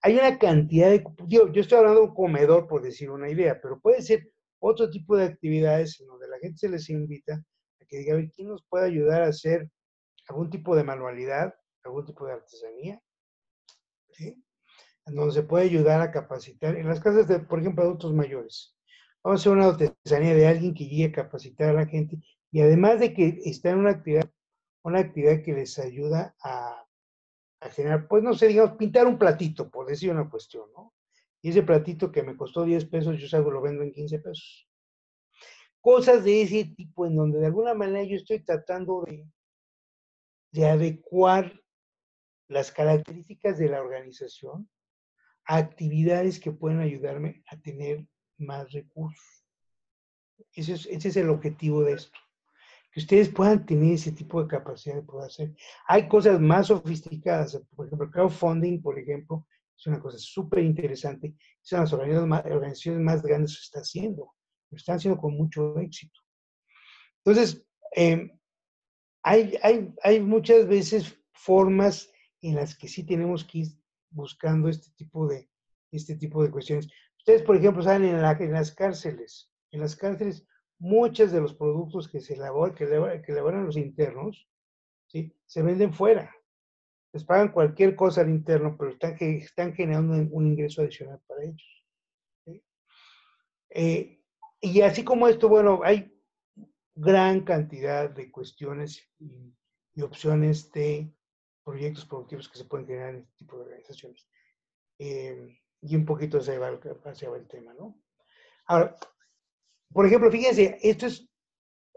hay una cantidad yo estoy hablando de un comedor por decir una idea, pero puede ser otro tipo de actividades en donde la gente se les invita a que diga, a ver, ¿quién nos puede ayudar a hacer algún tipo de manualidad, algún tipo de artesanía? ¿Sí? En donde se puede ayudar a capacitar, en las casas de, por ejemplo, adultos mayores. Vamos a hacer una artesanía de alguien que llegue a capacitar a la gente, y además de que está en una actividad que les ayuda a generar, pues no sé, digamos, pintar un platito, por decir una cuestión, ¿no? Y ese platito que me costó 10 pesos, yo salgo, lo vendo en 15 pesos. Cosas de ese tipo en donde de alguna manera yo estoy tratando de adecuar las características de la organización a actividades que pueden ayudarme a tener más recursos. Ese es el objetivo de esto. Que ustedes puedan tener ese tipo de capacidad de poder hacer. Hay cosas más sofisticadas, por ejemplo, crowdfunding, por ejemplo, es una cosa súper interesante. Son las organizaciones más grandes que se está haciendo. Lo están haciendo con mucho éxito. Entonces, hay muchas veces formas en las que sí tenemos que ir buscando este tipo de cuestiones. Ustedes, por ejemplo, saben en las cárceles. En las cárceles, muchos de los productos que elaboran los internos, ¿sí?, se venden fuera. Les pagan cualquier cosa al interno, pero están generando un ingreso adicional para ellos, ¿sí? Y así como esto, bueno, hay gran cantidad de cuestiones y opciones de proyectos productivos que se pueden generar en este tipo de organizaciones. Y un poquito hacia va el tema, ¿no? Ahora, por ejemplo, fíjense, esto es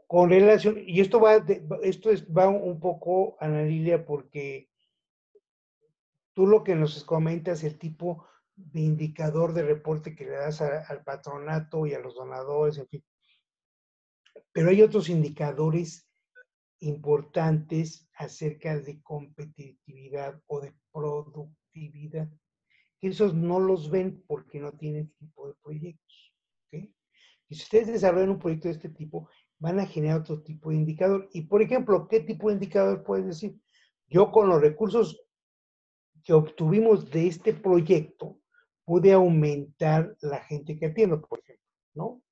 con relación, y esto va un poco, Ana Lilia, porque tú lo que nos comentas, el tipo de indicador de reporte que le das al patronato y a los donadores, en fin. Pero hay otros indicadores importantes acerca de competitividad o de productividad. Esos no los ven porque no tienen este tipo de proyectos, ¿okay? Y si ustedes desarrollan un proyecto de este tipo, van a generar otro tipo de indicador. Y, por ejemplo, ¿qué tipo de indicador puedes decir? Yo con los recursos que obtuvimos de este proyecto, pude aumentar la gente que atiendo, por ejemplo, ¿no?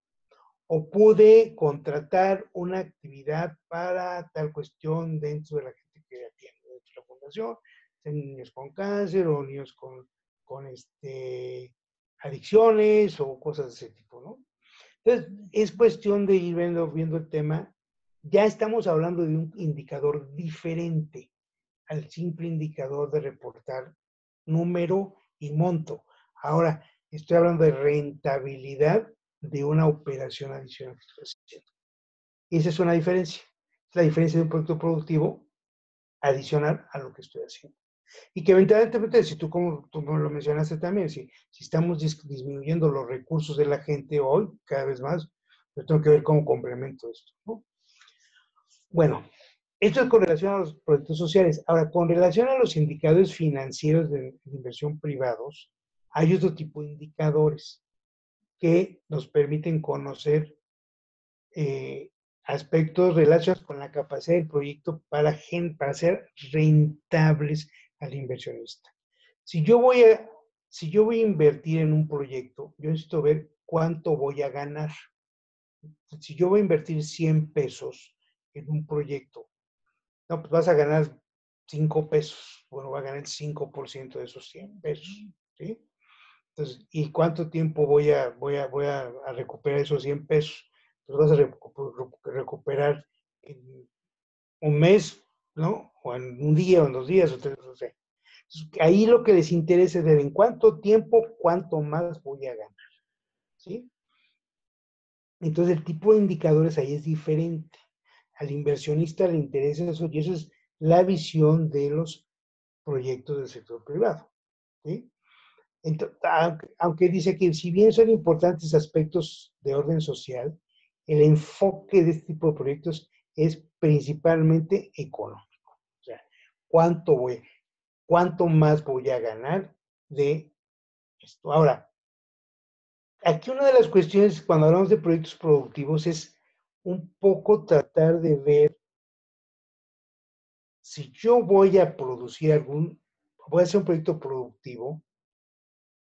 O pude contratar una actividad para tal cuestión dentro de la gente que atiende, dentro de la fundación, niños con cáncer o niños con adicciones o cosas de ese tipo, ¿no? Entonces, es cuestión de ir viendo el tema. Ya estamos hablando de un indicador diferente al simple indicador de reportar número y monto. Ahora, estoy hablando de rentabilidad de una operación adicional que estoy haciendo. Esa es una diferencia. Es la diferencia de un producto productivo adicional a lo que estoy haciendo. Y que eventualmente, si como lo mencionaste también, si estamos disminuyendo los recursos de la gente hoy, cada vez más, yo tengo que ver cómo complemento esto, ¿no? Bueno, esto es con relación a los proyectos sociales. Ahora, con relación a los indicadores financieros de inversión privados, hay otro tipo de indicadores que nos permiten conocer aspectos relacionados con la capacidad del proyecto para ser rentables al inversionista. Si yo voy a invertir en un proyecto, yo necesito ver cuánto voy a ganar. Si yo voy a invertir 100 pesos en un proyecto, no, pues vas a ganar 5 pesos. Bueno, va a ganar el 5% de esos 100 pesos, ¿sí? Entonces, ¿y cuánto tiempo voy a recuperar esos 100 pesos? Pues vas a recuperar en un mes, ¿no? O en un día, o en 2 días, o 3, no sé. Entonces, ahí lo que les interesa es ver en cuánto tiempo, cuánto más voy a ganar, ¿sí? Entonces, el tipo de indicadores ahí es diferente. Al inversionista le interesa eso, y eso es la visión de los proyectos del sector privado, ¿sí? Entonces, aunque dice que si bien son importantes aspectos de orden social, el enfoque de este tipo de proyectos es principalmente económico. O sea, cuánto más voy a ganar de esto. Ahora, aquí una de las cuestiones cuando hablamos de proyectos productivos es un poco tratar de ver si yo voy a producir voy a hacer un proyecto productivo,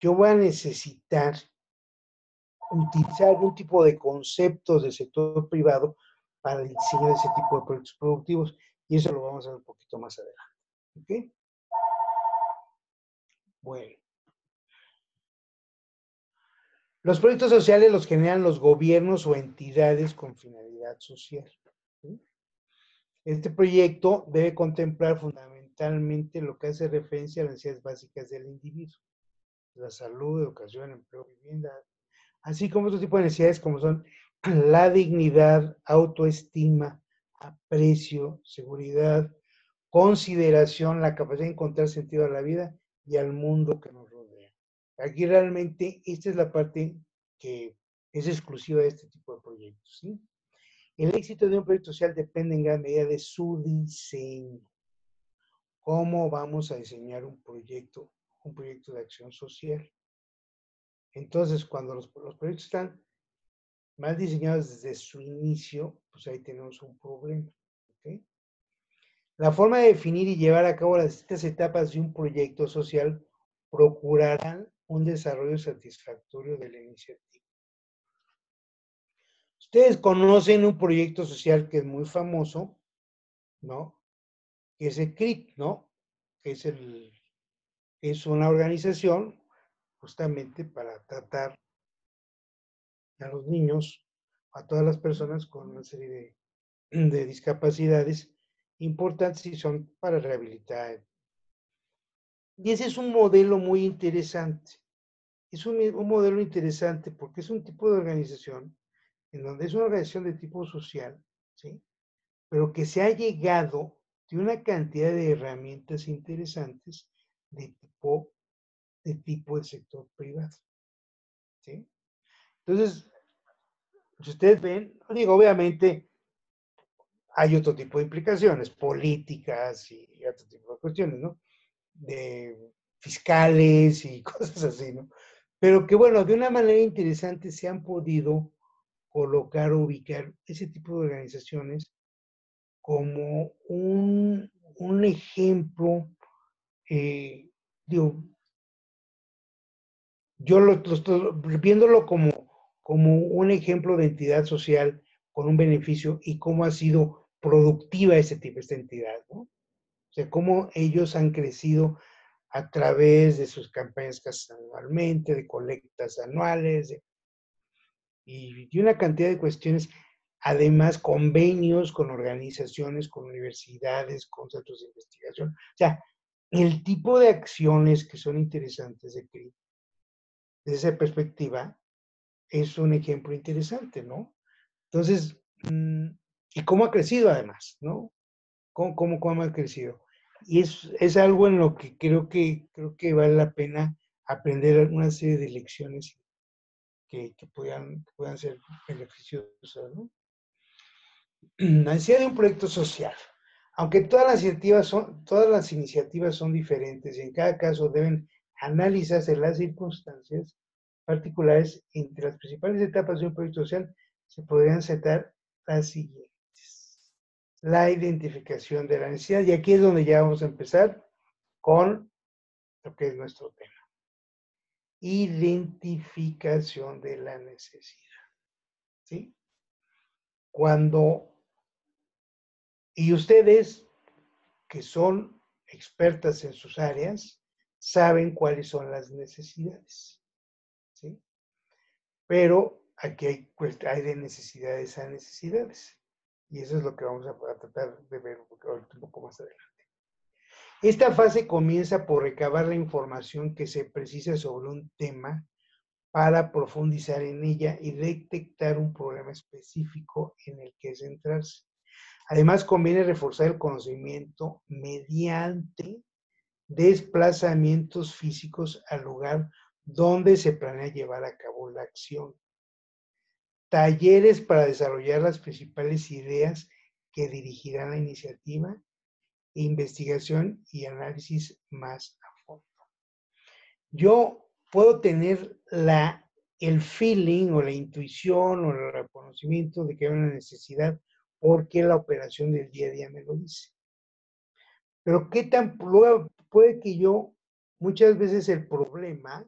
yo voy a necesitar utilizar algún tipo de conceptos del sector privado para el diseño de ese tipo de proyectos productivos. Y eso lo vamos a ver un poquito más adelante. ¿Ok? Bueno. Los proyectos sociales los generan los gobiernos o entidades con finalidad social, ¿sí? Este proyecto debe contemplar fundamentalmente fundamentalmente lo que hace referencia a las necesidades básicas del individuo. La salud, educación, empleo, vivienda, así como otro tipo de necesidades como son la dignidad, autoestima, aprecio, seguridad, consideración, la capacidad de encontrar sentido a la vida y al mundo que nos rodea. Aquí realmente esta es la parte que es exclusiva de este tipo de proyectos, ¿sí? El éxito de un proyecto social depende en gran medida de su diseño. ¿Cómo vamos a diseñar un proyecto de acción social? Entonces, cuando los proyectos están mal diseñados desde su inicio, pues ahí tenemos un problema, ¿ok? La forma de definir y llevar a cabo las distintas etapas de un proyecto social procurarán un desarrollo satisfactorio de la iniciativa. Ustedes conocen un proyecto social que es muy famoso, ¿no? Que es el CRIT, ¿no? Que es una organización justamente para tratar a los niños, a todas las personas con una serie de discapacidades importantes y son para rehabilitar. Y ese es un modelo muy interesante. Es un modelo interesante porque es un tipo de organización en donde es una organización de tipo social, ¿sí? Pero que se ha llegado de una cantidad de herramientas interesantes de tipo del sector privado, ¿sí? Entonces, si ustedes ven, digo, obviamente hay otro tipo de implicaciones, políticas y otro tipo de cuestiones, ¿no? De fiscales y cosas así, ¿no? Pero que, bueno, de una manera interesante se han podido colocar o ubicar ese tipo de organizaciones como un ejemplo, digo, yo lo estoy viéndolo como un ejemplo de entidad social con un beneficio y cómo ha sido productiva esta entidad, ¿no? O sea, cómo ellos han crecido a través de sus campañas anualmente, de colectas anuales, y de una cantidad de cuestiones, además convenios con organizaciones, con universidades, con centros de investigación. O sea, el tipo de acciones que son interesantes de CRIT, desde esa perspectiva, es un ejemplo interesante, ¿no? Entonces, y cómo ha crecido además, ¿no? ¿Cómo ha crecido? Y es algo en lo que creo que vale la pena aprender una serie de lecciones que puedan ser beneficiosas, ¿no? La necesidad de un proyecto social. Aunque todas las iniciativas son diferentes y en cada caso deben analizarse las circunstancias particulares, entre las principales etapas de un proyecto social se podrían citar las siguientes. La identificación de la necesidad, y aquí es donde ya vamos a empezar con lo que es nuestro tema. Identificación de la necesidad, ¿sí? Y ustedes, que son expertas en sus áreas, saben cuáles son las necesidades, ¿sí? Pero aquí hay de necesidades a necesidades. Y eso es lo que vamos a tratar de ver un poco más adelante. Esta fase comienza por recabar la información que se precisa sobre un tema para profundizar en ella y detectar un problema específico en el que centrarse. Además, conviene reforzar el conocimiento mediante desplazamientos físicos al lugar donde se planea llevar a cabo la acción. Talleres para desarrollar las principales ideas que dirigirán la iniciativa, investigación y análisis más a fondo. Yo puedo tener el feeling o la intuición o el reconocimiento de que hay una necesidad porque la operación del día a día me lo dice. Pero qué tan puede que yo muchas veces el problema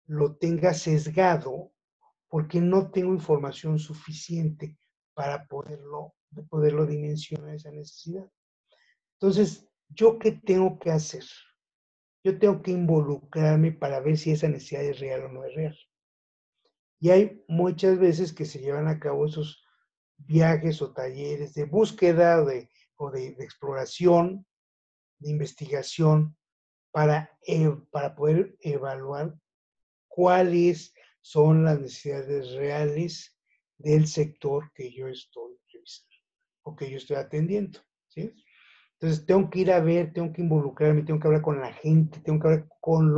lo tenga sesgado porque no tengo información suficiente para poderlo dimensionar esa necesidad. Entonces, ¿yo qué tengo que hacer? Yo tengo que involucrarme para ver si esa necesidad es real o no es real. Y hay muchas veces que se llevan a cabo esos viajes o talleres de búsqueda o de exploración de investigación para poder evaluar cuáles son las necesidades reales del sector que yo estoy revisando o que yo estoy atendiendo, ¿sí? Entonces, tengo que ir a ver, tengo que involucrarme, tengo que hablar con la gente, tengo que hablar con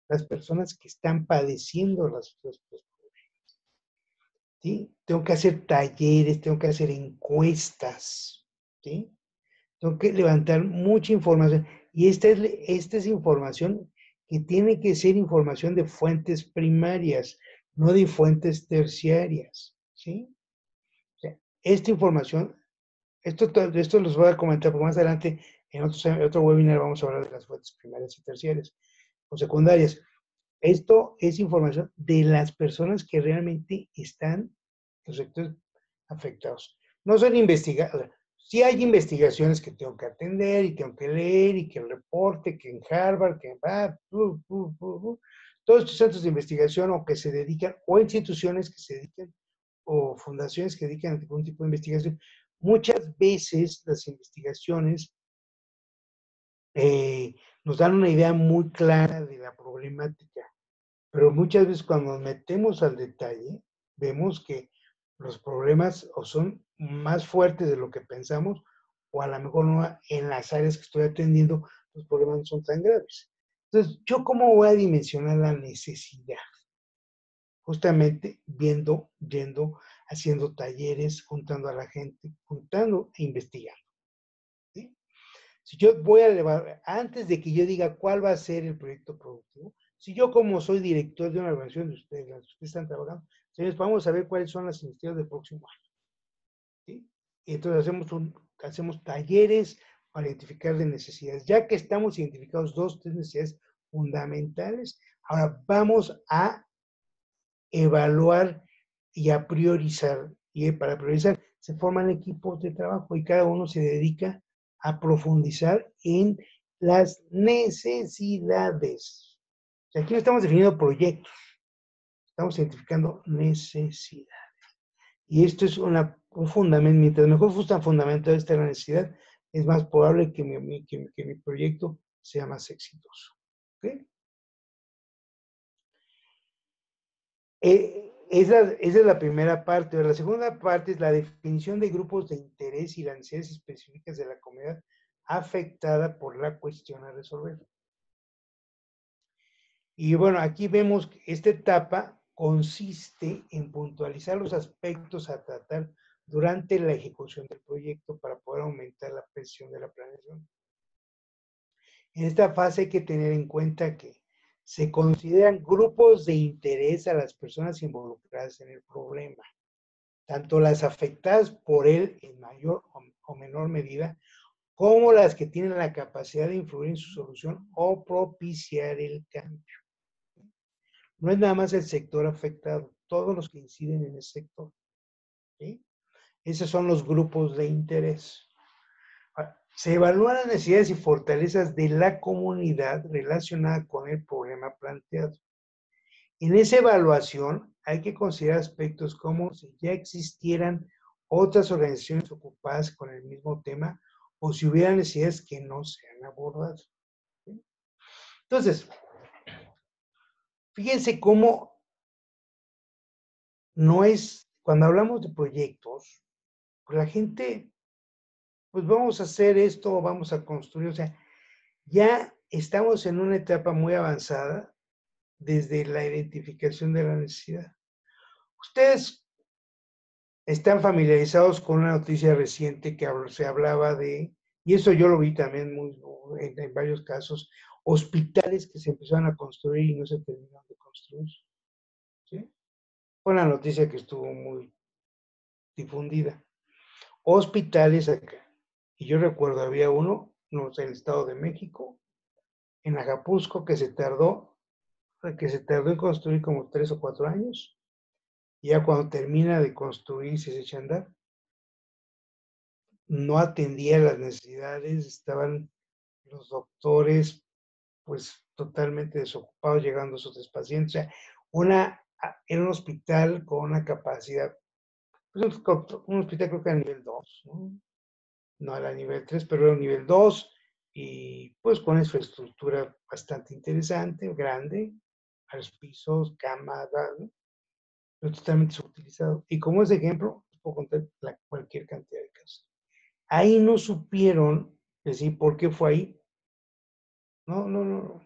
las personas que están padeciendo los problemas, ¿sí? Tengo que hacer talleres, tengo que hacer encuestas, ¿sí? Tengo que levantar mucha información. Y esta es información que tiene que ser información de fuentes primarias, no de fuentes terciarias, ¿sí? O sea, esta información, esto los voy a comentar por más adelante, en otro webinar vamos a hablar de las fuentes primarias y terciarias o secundarias. Esto es información de las personas que realmente están los sectores afectados. No son investigaciones. Sí hay investigaciones que tengo que atender y tengo que leer y que el reporte, que en Harvard, que en todos estos centros de investigación o que se dedican, o instituciones que se dedican, o fundaciones que dedican a algún tipo de investigación. Muchas veces las investigaciones nos dan una idea muy clara de la problemática, pero muchas veces cuando nos metemos al detalle, vemos que los problemas o son más fuertes de lo que pensamos, o a lo mejor no en las áreas que estoy atendiendo, los problemas no son tan graves. Entonces, ¿yo cómo voy a dimensionar la necesidad? Justamente yendo, haciendo talleres, juntando a la gente, juntando e investigando, ¿sí? Si yo voy a elevar, antes de que yo diga cuál va a ser el proyecto productivo, si yo como soy director de una organización de ustedes, las que ustedes están trabajando, señores, vamos a ver cuáles son las iniciativas del próximo año, ¿sí? Y entonces hacemos talleres para identificar las necesidades. Ya que estamos identificados 2, 3 necesidades fundamentales, ahora vamos a evaluar y a priorizar. Y para priorizar se forman equipos de trabajo y cada uno se dedica a profundizar en las necesidades. O sea, aquí no estamos definiendo proyectos, estamos identificando necesidades. Y esto es un fundamento. Mientras mejor fundamentado esté la necesidad, es más probable que mi proyecto sea más exitoso. ¿Okay? Esa es la primera parte. La segunda parte es la definición de grupos de interés y las necesidades específicas de la comunidad afectada por la cuestión a resolver. Y bueno, aquí vemos que esta etapa consiste en puntualizar los aspectos a tratar durante la ejecución del proyecto para poder aumentar la presión de la planeación. En esta fase hay que tener en cuenta que se consideran grupos de interés a las personas involucradas en el problema, tanto las afectadas por él en mayor o menor medida, como las que tienen la capacidad de influir en su solución o propiciar el cambio. No es nada más el sector afectado, todos los que inciden en el sector, ¿sí? Esos son los grupos de interés. Se evalúan las necesidades y fortalezas de la comunidad relacionada con el problema planteado. En esa evaluación hay que considerar aspectos como si ya existieran otras organizaciones ocupadas con el mismo tema o si hubiera necesidades que no se han abordado. ¿Sí? Entonces, fíjense cómo no es, cuando hablamos de proyectos, pues la gente, pues vamos a hacer esto, vamos a construir, o sea, ya estamos en una etapa muy avanzada desde la identificación de la necesidad. Ustedes están familiarizados con una noticia reciente que se hablaba de, y eso yo lo vi también en varios casos, hospitales que se empezaron a construir y no se terminaron de construir. ¿Sí? Fue una noticia que estuvo muy difundida. Hospitales acá. Y yo recuerdo, había uno, no sé, en el Estado de México, en Acapulco, que se tardó en construir como 3 o 4 años. Y ya cuando termina de construir, se echa a andar. No atendía las necesidades, estaban los doctores pues totalmente desocupados, llegando a sus otros pacientes. O sea, era un hospital con una capacidad, pues un hospital creo que a nivel 2, ¿no? No era a nivel 3, pero era a nivel 2, y pues con infraestructura bastante interesante, grande, varios pisos, camas, ¿no? Pero totalmente subutilizado. Y como ese ejemplo, puedo contar cualquier cantidad de casos. Ahí no supieron decir por qué fue ahí. No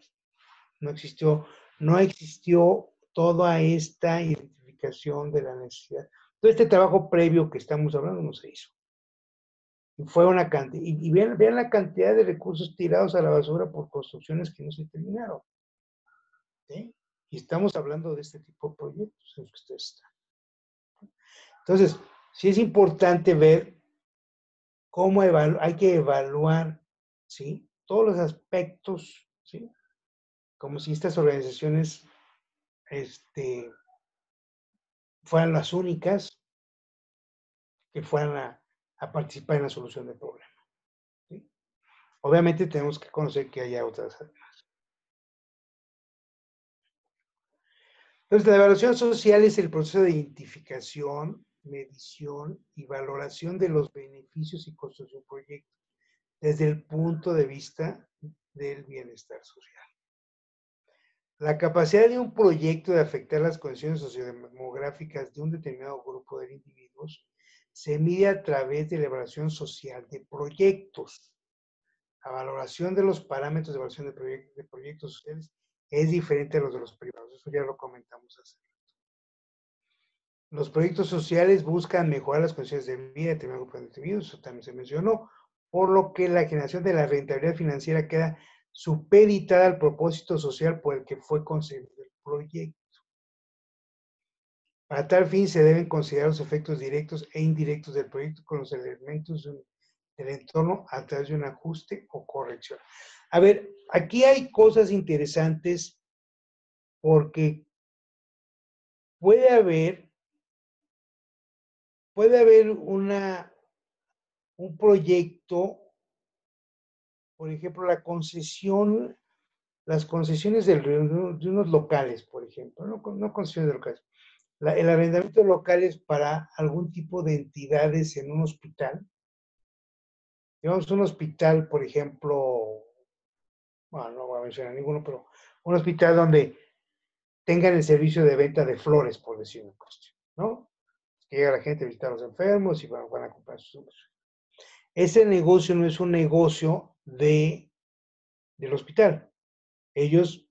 existió, no existió toda esta identificación de la necesidad. Todo este trabajo previo que estamos hablando no se hizo. Y fue una cantidad, y vean la cantidad de recursos tirados a la basura por construcciones que no se terminaron. ¿Sí? Y estamos hablando de este tipo de proyectos en los que ustedes están. Entonces, sí es importante ver cómo hay que evaluar, ¿sí? Todos los aspectos, ¿sí? Como si estas organizaciones fueran las únicas que fueran a participar en la solución del problema, ¿sí? Obviamente tenemos que conocer que haya otras además. Entonces, la evaluación social es el proceso de identificación, medición y valoración de los beneficios y costos de un proyecto desde el punto de vista del bienestar social. La capacidad de un proyecto de afectar las condiciones sociodemográficas de un determinado grupo de individuos se mide a través de la evaluación social de proyectos. La valoración de los parámetros de evaluación de proyectos sociales es diferente a los de los privados. Eso ya lo comentamos hace rato. Los proyectos sociales buscan mejorar las condiciones de vida de determinado grupo de individuos, eso también se mencionó, por lo que la generación de la rentabilidad financiera queda supeditada al propósito social por el que fue concebido el proyecto. Para tal fin se deben considerar los efectos directos e indirectos del proyecto con los elementos del entorno a través de un ajuste o corrección. A ver, aquí hay cosas interesantes porque puede haber un proyecto, por ejemplo, las concesiones de unos locales, por ejemplo, no concesiones de locales, el arrendamiento de locales para algún tipo de entidades en un hospital. Digamos un hospital, por ejemplo, bueno, no voy a mencionar ninguno, pero un hospital donde tengan el servicio de venta de flores, por decir una cuestión, ¿no? Que llega la gente a visitar a los enfermos y van a comprar sus flores. Ese negocio no es un negocio del hospital. Ellos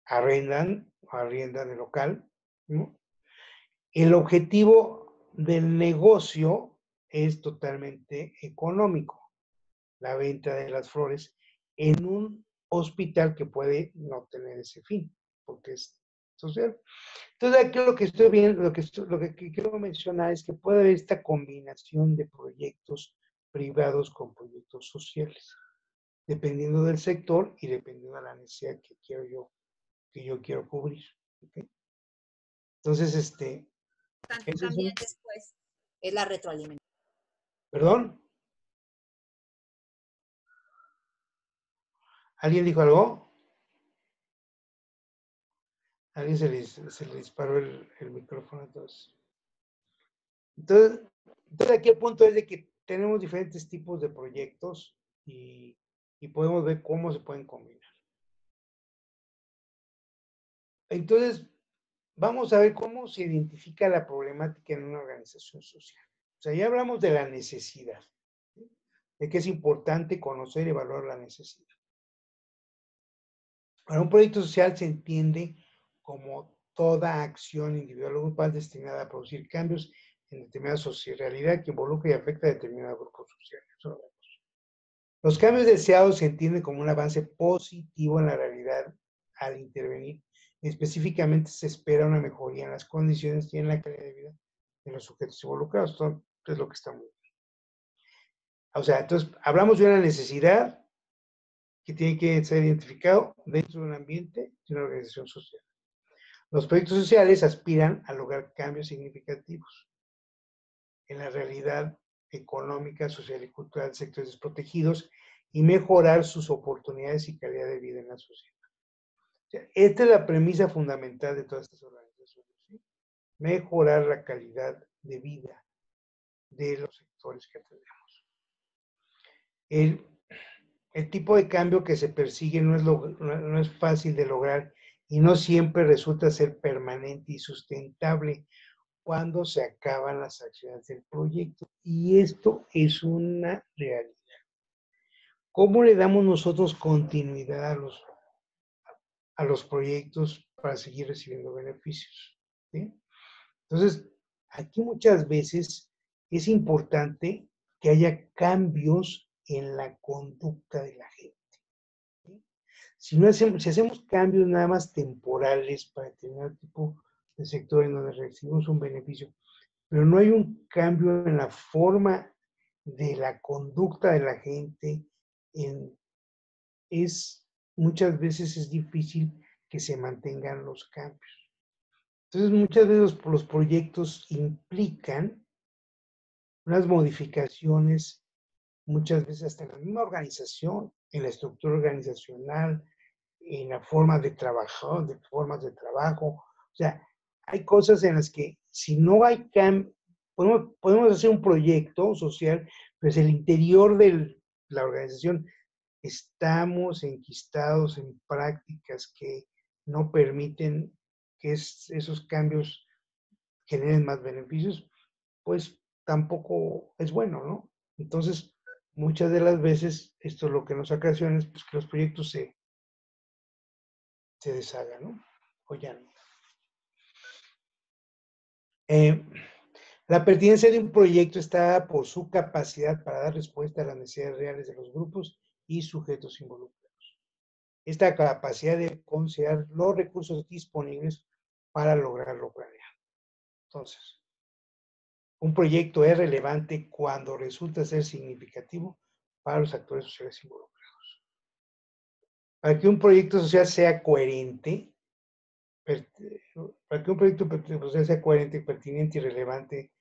arriendan el local, ¿no? El objetivo del negocio es totalmente económico, la venta de las flores en un hospital que puede no tener ese fin, porque es social. Entonces, aquí lo que estoy viendo, lo que quiero mencionar es que puede haber esta combinación de proyectos privados con proyectos sociales, dependiendo del sector y dependiendo de la necesidad que yo quiero cubrir. ¿Okay? Entonces, también después es la retroalimentación. ¿Perdón? ¿Alguien dijo algo? A alguien se le disparó el micrófono. Entonces, aquí el punto es de que tenemos diferentes tipos de proyectos y podemos ver cómo se pueden combinar. Entonces, vamos a ver cómo se identifica la problemática en una organización social. O sea, ya hablamos de la necesidad, ¿sí? De que es importante conocer y evaluar la necesidad. Para un proyecto social se entiende como toda acción individual o grupal destinada a producir cambios en determinada socialidad que involucra y afecta a determinado grupo social. Eso lo vemos. Los cambios deseados se entienden como un avance positivo en la realidad al intervenir. Específicamente se espera una mejoría en las condiciones y en la calidad de vida de los sujetos involucrados. Esto es lo que estamos viendo. O sea, entonces hablamos de una necesidad que tiene que ser identificado dentro de un ambiente de una organización social. Los proyectos sociales aspiran a lograr cambios significativos en la realidad económica, social y cultural de sectores desprotegidos y mejorar sus oportunidades y calidad de vida en la sociedad. O sea, esta es la premisa fundamental de todas estas organizaciones, ¿sí? Mejorar la calidad de vida de los sectores que atendemos. el tipo de cambio que se persigue no es fácil de lograr y no siempre resulta ser permanente y sustentable cuando se acaban las acciones del proyecto. Y esto es una realidad. ¿Cómo le damos nosotros continuidad a los proyectos para seguir recibiendo beneficios? ¿Sí? Entonces, aquí muchas veces es importante que haya cambios en la conducta de la gente. ¿Sí? Si hacemos cambios nada más temporales para determinado tipo de sector en donde recibimos un beneficio, pero no hay un cambio en la forma de la conducta de la gente, muchas veces es difícil que se mantengan los cambios. Entonces, muchas veces los proyectos implican unas modificaciones, muchas veces hasta en la misma organización, en la estructura organizacional, en la forma de trabajar, de formas de trabajo. O sea, hay cosas en las que si no hay cambio, podemos hacer un proyecto social, pues el interior de la organización estamos enquistados en prácticas que no permiten que esos cambios generen más beneficios, pues tampoco es bueno, ¿no? Entonces, muchas de las veces esto es lo que nos ocasiona es pues, que los proyectos se deshagan, ¿no? O ya no. La pertinencia de un proyecto está por su capacidad para dar respuesta a las necesidades reales de los grupos y sujetos involucrados. Esta capacidad de considerar los recursos disponibles para lograr lo planeado. Entonces, un proyecto es relevante cuando resulta ser significativo para los actores sociales involucrados. Para que un proyecto social sea coherente, pertinente y relevante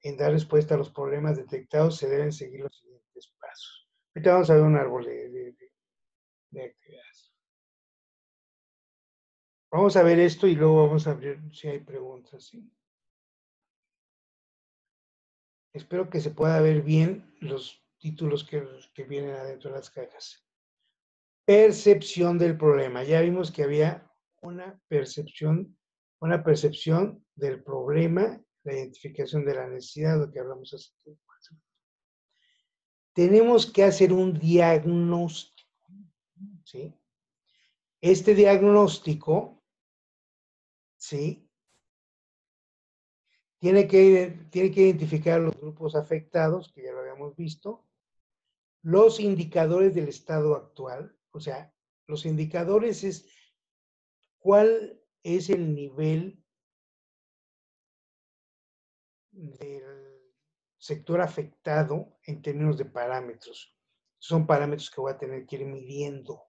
en dar respuesta a los problemas detectados, se deben seguir los siguientes pasos. Ahorita vamos a ver un árbol de actividades. Vamos a ver esto y luego vamos a ver si hay preguntas. ¿Sí? Espero que se pueda ver bien los títulos que vienen adentro de las cajas. Percepción del problema. Ya vimos que había una percepción del problema, la identificación de la necesidad, lo que hablamos hace tiempo. Tenemos que hacer un diagnóstico, ¿sí? Este diagnóstico, ¿sí? Tiene que identificar los grupos afectados, que ya lo habíamos visto, los indicadores del estado actual, o sea, los indicadores es cuál es el nivel del sector afectado en términos de parámetros. Son parámetros que voy a tener que ir midiendo,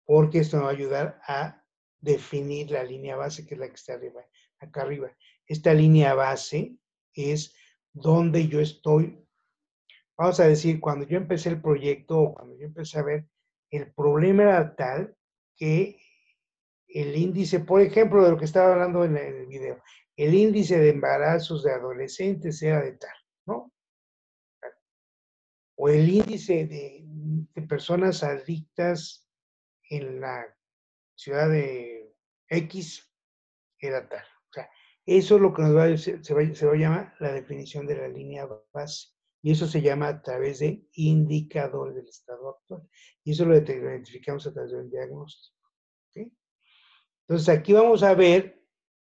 porque esto me va a ayudar a definir la línea base, que es la que está arriba, acá arriba. Esta línea base es donde yo estoy. Vamos a decir, cuando yo empecé el proyecto o cuando yo empecé a ver, el problema era tal que el índice, por ejemplo, de lo que estaba hablando en el video, el índice de embarazos de adolescentes era de tal, ¿no? O el índice de personas adictas en la ciudad de X era tal. O sea, eso es lo que nos va a decir, se va a llamar la definición de la línea base. Y eso se llama a través de indicador del estado actual. Y eso lo identificamos a través del diagnóstico. ¿Okay? Entonces, aquí vamos a ver,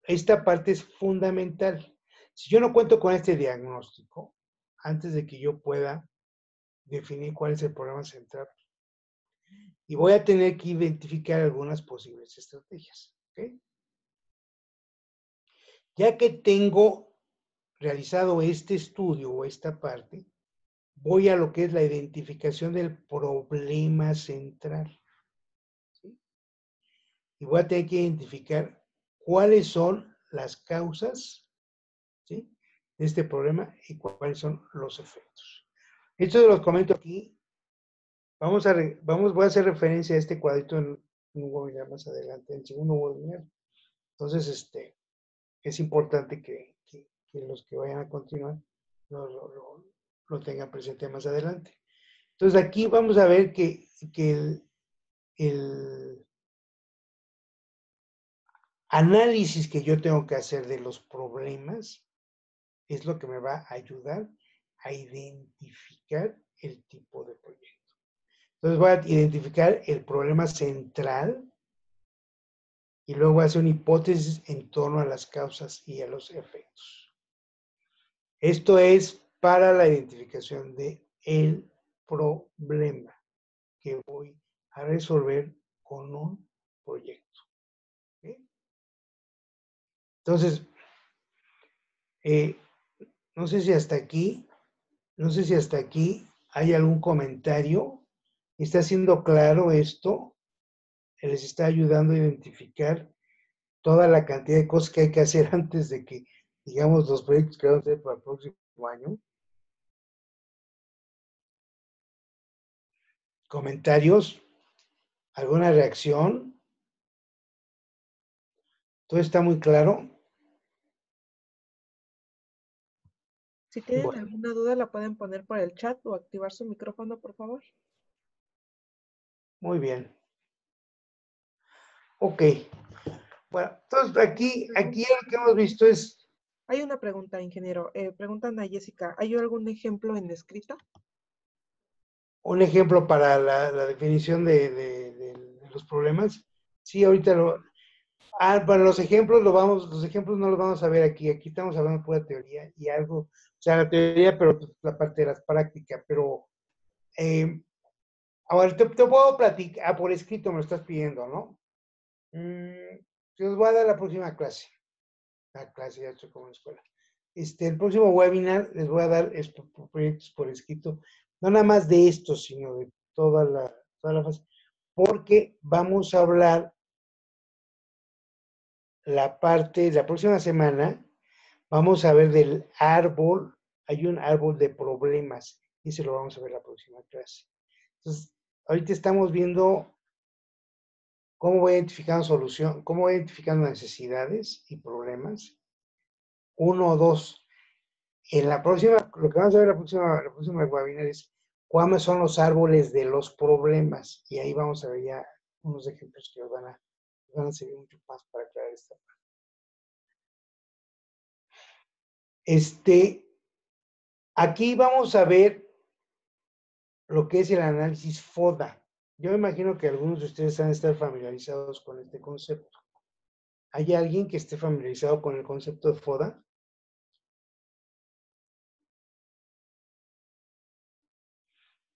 esta parte es fundamental. Si yo no cuento con este diagnóstico, antes de que yo pueda definir cuál es el problema central, y voy a tener que identificar algunas posibles estrategias. ¿Okay? Ya que tengo realizado este estudio o esta parte, voy a lo que es la identificación del problema central. ¿Sí? Y voy a tener que identificar cuáles son las causas, ¿sí?, de este problema y cuáles son los efectos. Esto los comento aquí. Voy a hacer referencia a este cuadrito en un webinar más adelante, en el segundo webinar. Entonces, es importante que los que vayan a continuar lo tengan presente más adelante. Entonces aquí vamos a ver que el análisis que yo tengo que hacer de los problemas es lo que me va a ayudar a identificar el tipo de proyecto. Entonces voy a identificar el problema central y luego voy a hacer una hipótesis en torno a las causas y a los efectos. Esto es para la identificación del problema que voy a resolver con un proyecto. ¿Okay? Entonces, no sé si hasta aquí hay algún comentario. ¿Está siendo claro esto? Les está ayudando a identificar toda la cantidad de cosas que hay que hacer antes de que, digamos, los proyectos que vamos a hacer para el próximo año. ¿Comentarios? ¿Alguna reacción? ¿Todo está muy claro? Si tienen Bueno, alguna duda, la pueden poner por el chat o activar su micrófono, por favor. muy bien. Ok. Bueno, entonces aquí lo que hemos visto es... Hay una pregunta, ingeniero. Preguntan a Jessica, ¿hay algún ejemplo en escrito? Un ejemplo para la definición de los problemas. Sí, ahorita lo... para los ejemplos los ejemplos no los vamos a ver aquí. Aquí estamos hablando de pura teoría y algo, o sea, la teoría, pero la parte de las prácticas. Pero ahora te puedo platicar, por escrito me lo estás pidiendo, ¿no? Te los voy a dar la próxima clase. La clase ya estoy como en escuela. El próximo webinar les voy a dar proyectos por escrito, no nada más de estos, sino de toda la fase, porque vamos a hablar la próxima semana, vamos a ver del árbol, hay un árbol de problemas, y ese lo vamos a ver la próxima clase. Entonces, ahorita estamos viendo cómo voy identificando cómo voy identificando necesidades y problemas. 1 o 2. En la próxima, lo que vamos a ver la próxima webinar es cuáles son los árboles de los problemas. Y ahí vamos a ver ya unos ejemplos que nos van a servir mucho más para aclarar esta parte. Aquí vamos a ver lo que es el análisis FODA. Yo me imagino que algunos de ustedes han de estar familiarizados con este concepto. ¿Hay alguien que esté familiarizado con el concepto de FODA?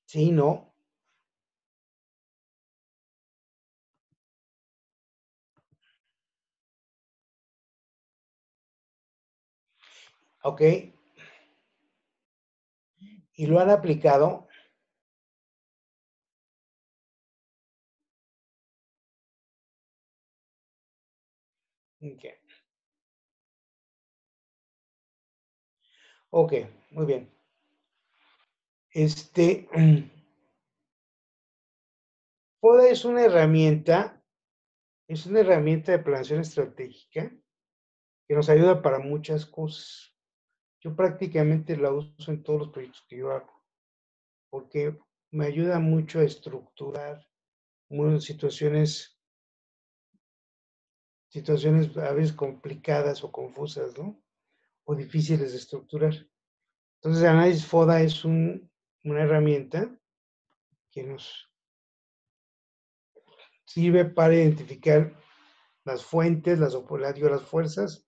Sí, no. Ok. ¿Y lo han aplicado? Ok. Ok, muy bien. FODA es una herramienta de planeación estratégica que nos ayuda para muchas cosas. Yo prácticamente la uso en todos los proyectos que yo hago, porque me ayuda mucho a estructurar situaciones a veces complicadas o confusas, ¿no? O difíciles de estructurar. Entonces, el análisis FODA es una herramienta que nos sirve para identificar las fuentes, las fuerzas,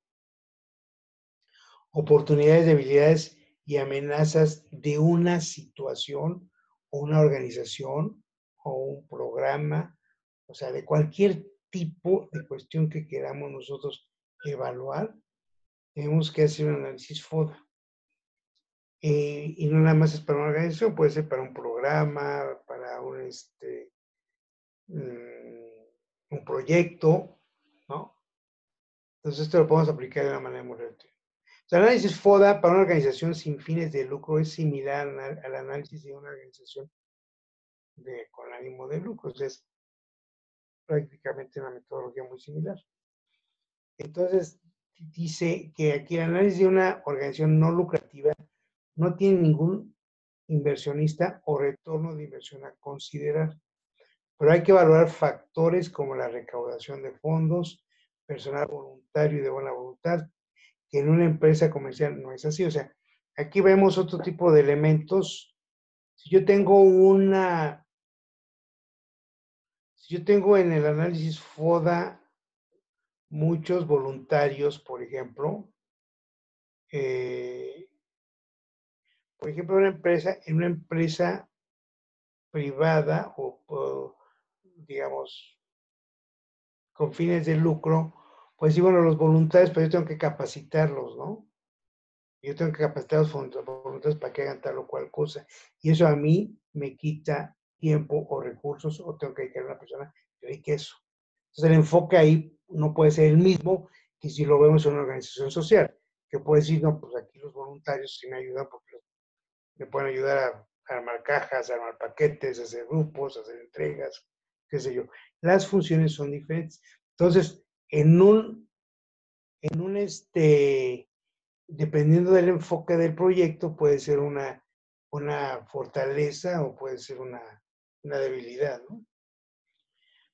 oportunidades, debilidades y amenazas de una situación o una organización o un programa, o sea, de cualquier tipo de cuestión que queramos nosotros evaluar, tenemos que hacer un análisis FODA. Y no nada más es para una organización, puede ser para un programa, para un proyecto, ¿no? Entonces esto lo podemos aplicar de una manera muy relativa. El análisis FODA para una organización sin fines de lucro es similar al análisis de una organización con ánimo de lucro. Es prácticamente una metodología muy similar. Entonces, dice que aquí el análisis de una organización no lucrativa no tiene ningún inversionista o retorno de inversión a considerar. Pero hay que valorar factores como la recaudación de fondos, personal voluntario y de buena voluntad, que en una empresa comercial no es así. O sea, aquí vemos otro tipo de elementos. Si yo tengo en el análisis FODA muchos voluntarios, por ejemplo, en una empresa privada o digamos, con fines de lucro, pues sí, bueno, los voluntarios, pero yo tengo que capacitarlos, ¿no? Yo tengo que capacitar a los voluntarios para que hagan tal o cual cosa. Y eso a mí me quita tiempo o recursos o tengo que dedicar a una persona que dedique eso. Entonces el enfoque ahí no puede ser el mismo que si lo vemos en una organización social, que puede decir, no, pues aquí los voluntarios sí me ayudan porque me pueden ayudar a armar cajas, a armar paquetes, a hacer grupos, a hacer entregas, qué sé yo. Las funciones son diferentes. Entonces, dependiendo del enfoque del proyecto, puede ser una fortaleza o puede ser una debilidad, ¿no?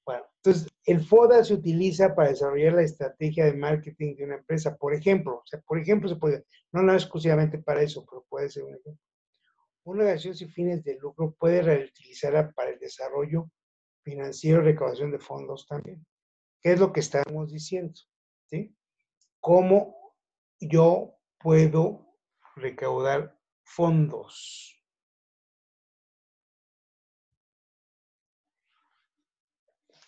Bueno, entonces, el FODA se utiliza para desarrollar la estrategia de marketing de una empresa. Por ejemplo, se puede, no exclusivamente para eso, pero puede ser un ejemplo. Una organización sin fines de lucro puede reutilizarla para el desarrollo financiero y recaudación de fondos también. ¿Qué es lo que estamos diciendo? ¿Sí? ¿Cómo yo puedo recaudar fondos?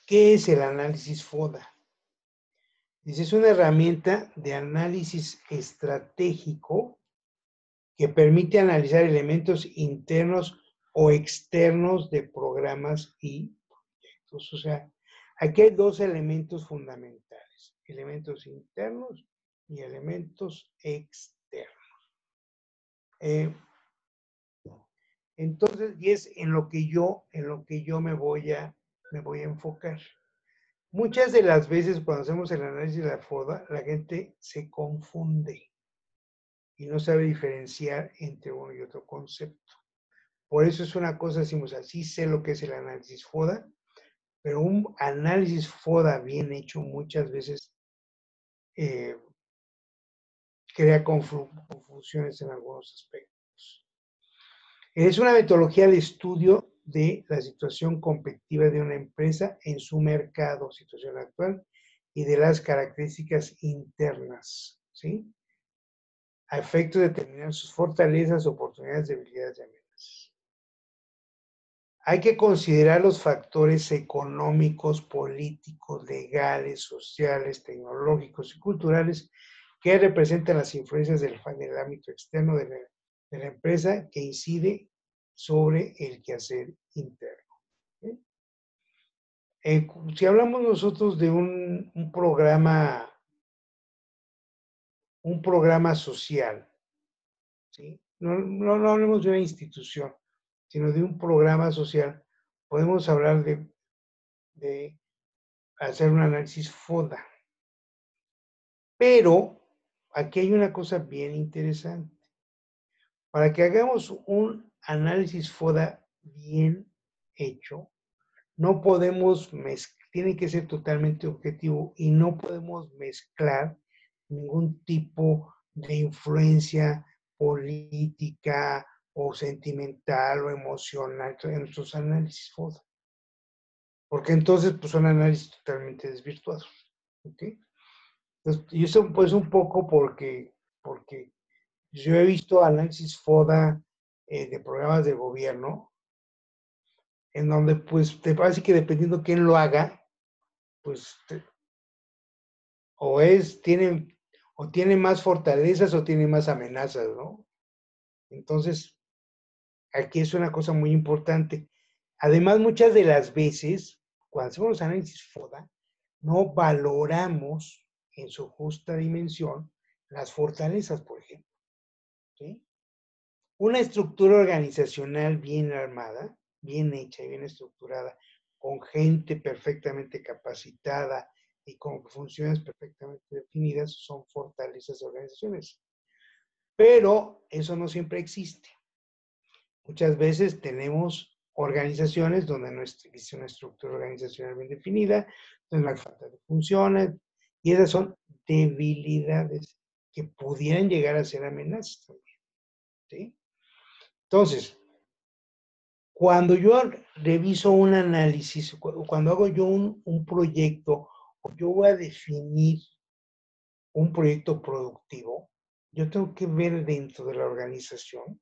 ¿Qué es el análisis FODA? Dice, es una herramienta de análisis estratégico que permite analizar elementos internos o externos de programas y proyectos. O sea, aquí hay dos elementos fundamentales, elementos internos y elementos externos. Entonces, y es en lo que yo me voy a enfocar. Muchas de las veces cuando hacemos el análisis de la FODA, la gente se confunde y no sabe diferenciar entre uno y otro concepto. Por eso es una cosa, decimos así, sé lo que es el análisis FODA, pero un análisis FODA bien hecho muchas veces crea confusiones en algunos aspectos. Es una metodología de estudio de la situación competitiva de una empresa en su mercado, situación actual, y de las características internas, ¿sí? A efecto de determinar sus fortalezas, oportunidades, debilidades y amenazas. Hay que considerar los factores económicos, políticos, legales, sociales, tecnológicos y culturales que representan las influencias del ámbito externo de la empresa que incide sobre el quehacer interno. ¿Sí? Si hablamos nosotros de un programa social, ¿sí? No hablemos de una institución, sino de un programa social, podemos hablar de hacer un análisis FODA. Pero aquí hay una cosa bien interesante. Para que hagamos un análisis FODA bien hecho, no podemos tiene que ser totalmente objetivo y no podemos mezclar ningún tipo de influencia política o sentimental o emocional en nuestros análisis FODA. Porque entonces pues, son análisis totalmente desvirtuados. ¿Ok? Entonces, y eso pues un poco porque yo he visto análisis FODA de programas de gobierno, en donde pues te parece que dependiendo quién lo haga, pues tiene más fortalezas o tiene más amenazas, ¿no? Entonces, aquí es una cosa muy importante. Además, muchas de las veces, cuando hacemos los análisis FODA, no valoramos en su justa dimensión las fortalezas, por ejemplo. ¿Sí? Una estructura organizacional bien armada, bien hecha y bien estructurada, con gente perfectamente capacitada y con funciones perfectamente definidas, son fortalezas de organizaciones. Pero eso no siempre existe. Muchas veces tenemos organizaciones donde no existe una estructura organizacional bien definida, donde hay falta de funciones, y esas son debilidades que pudieran llegar a ser amenazas también, ¿sí? Entonces, cuando yo reviso un análisis, cuando hago yo un proyecto, o yo voy a definir un proyecto productivo, yo tengo que ver dentro de la organización,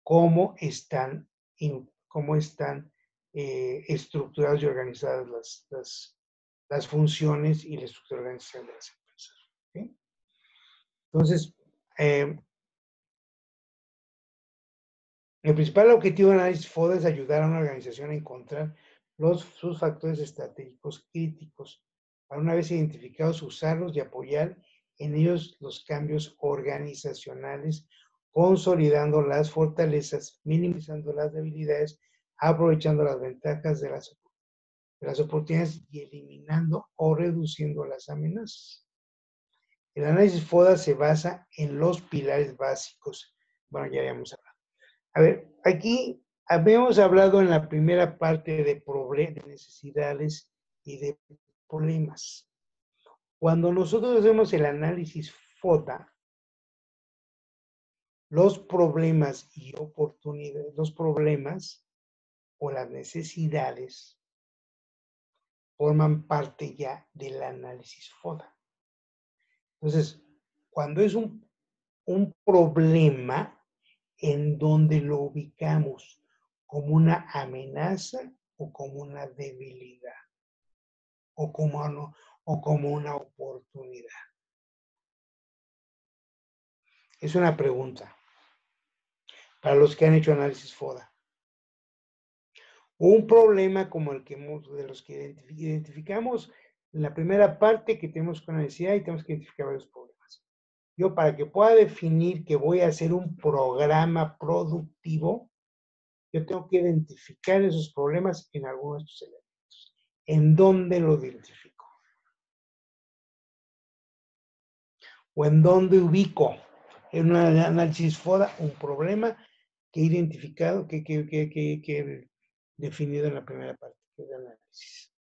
cómo están, estructuradas y organizadas las funciones y la estructura organizacional de las empresas, ¿sí? Entonces, el principal objetivo del análisis FODA es ayudar a una organización a encontrar sus factores estratégicos críticos, para una vez identificados usarlos y apoyar en ellos los cambios organizacionales, consolidando las fortalezas, minimizando las debilidades, aprovechando las ventajas de las oportunidades y eliminando o reduciendo las amenazas. El análisis FODA se basa en los pilares básicos. Bueno, ya habíamos hablado. A ver, aquí habíamos hablado en la primera parte de necesidades y de problemas. Cuando nosotros hacemos el análisis FODA, los problemas y oportunidades, los problemas o las necesidades forman parte ya del análisis FODA. Entonces, cuando es un problema, en donde lo ubicamos como una amenaza o como una debilidad o como una oportunidad. Es una pregunta para los que han hecho análisis FODA. Un problema como el que de los que identificamos en la primera parte, que tenemos con la necesidad y tenemos que identificar varios problemas. Yo, para que pueda definir que voy a hacer un programa productivo, yo tengo que identificar esos problemas en algunos de estos elementos. ¿En dónde lo identifico? ¿O en dónde ubico en un análisis FODA un problema que he identificado, que he definido en la primera parte del análisis?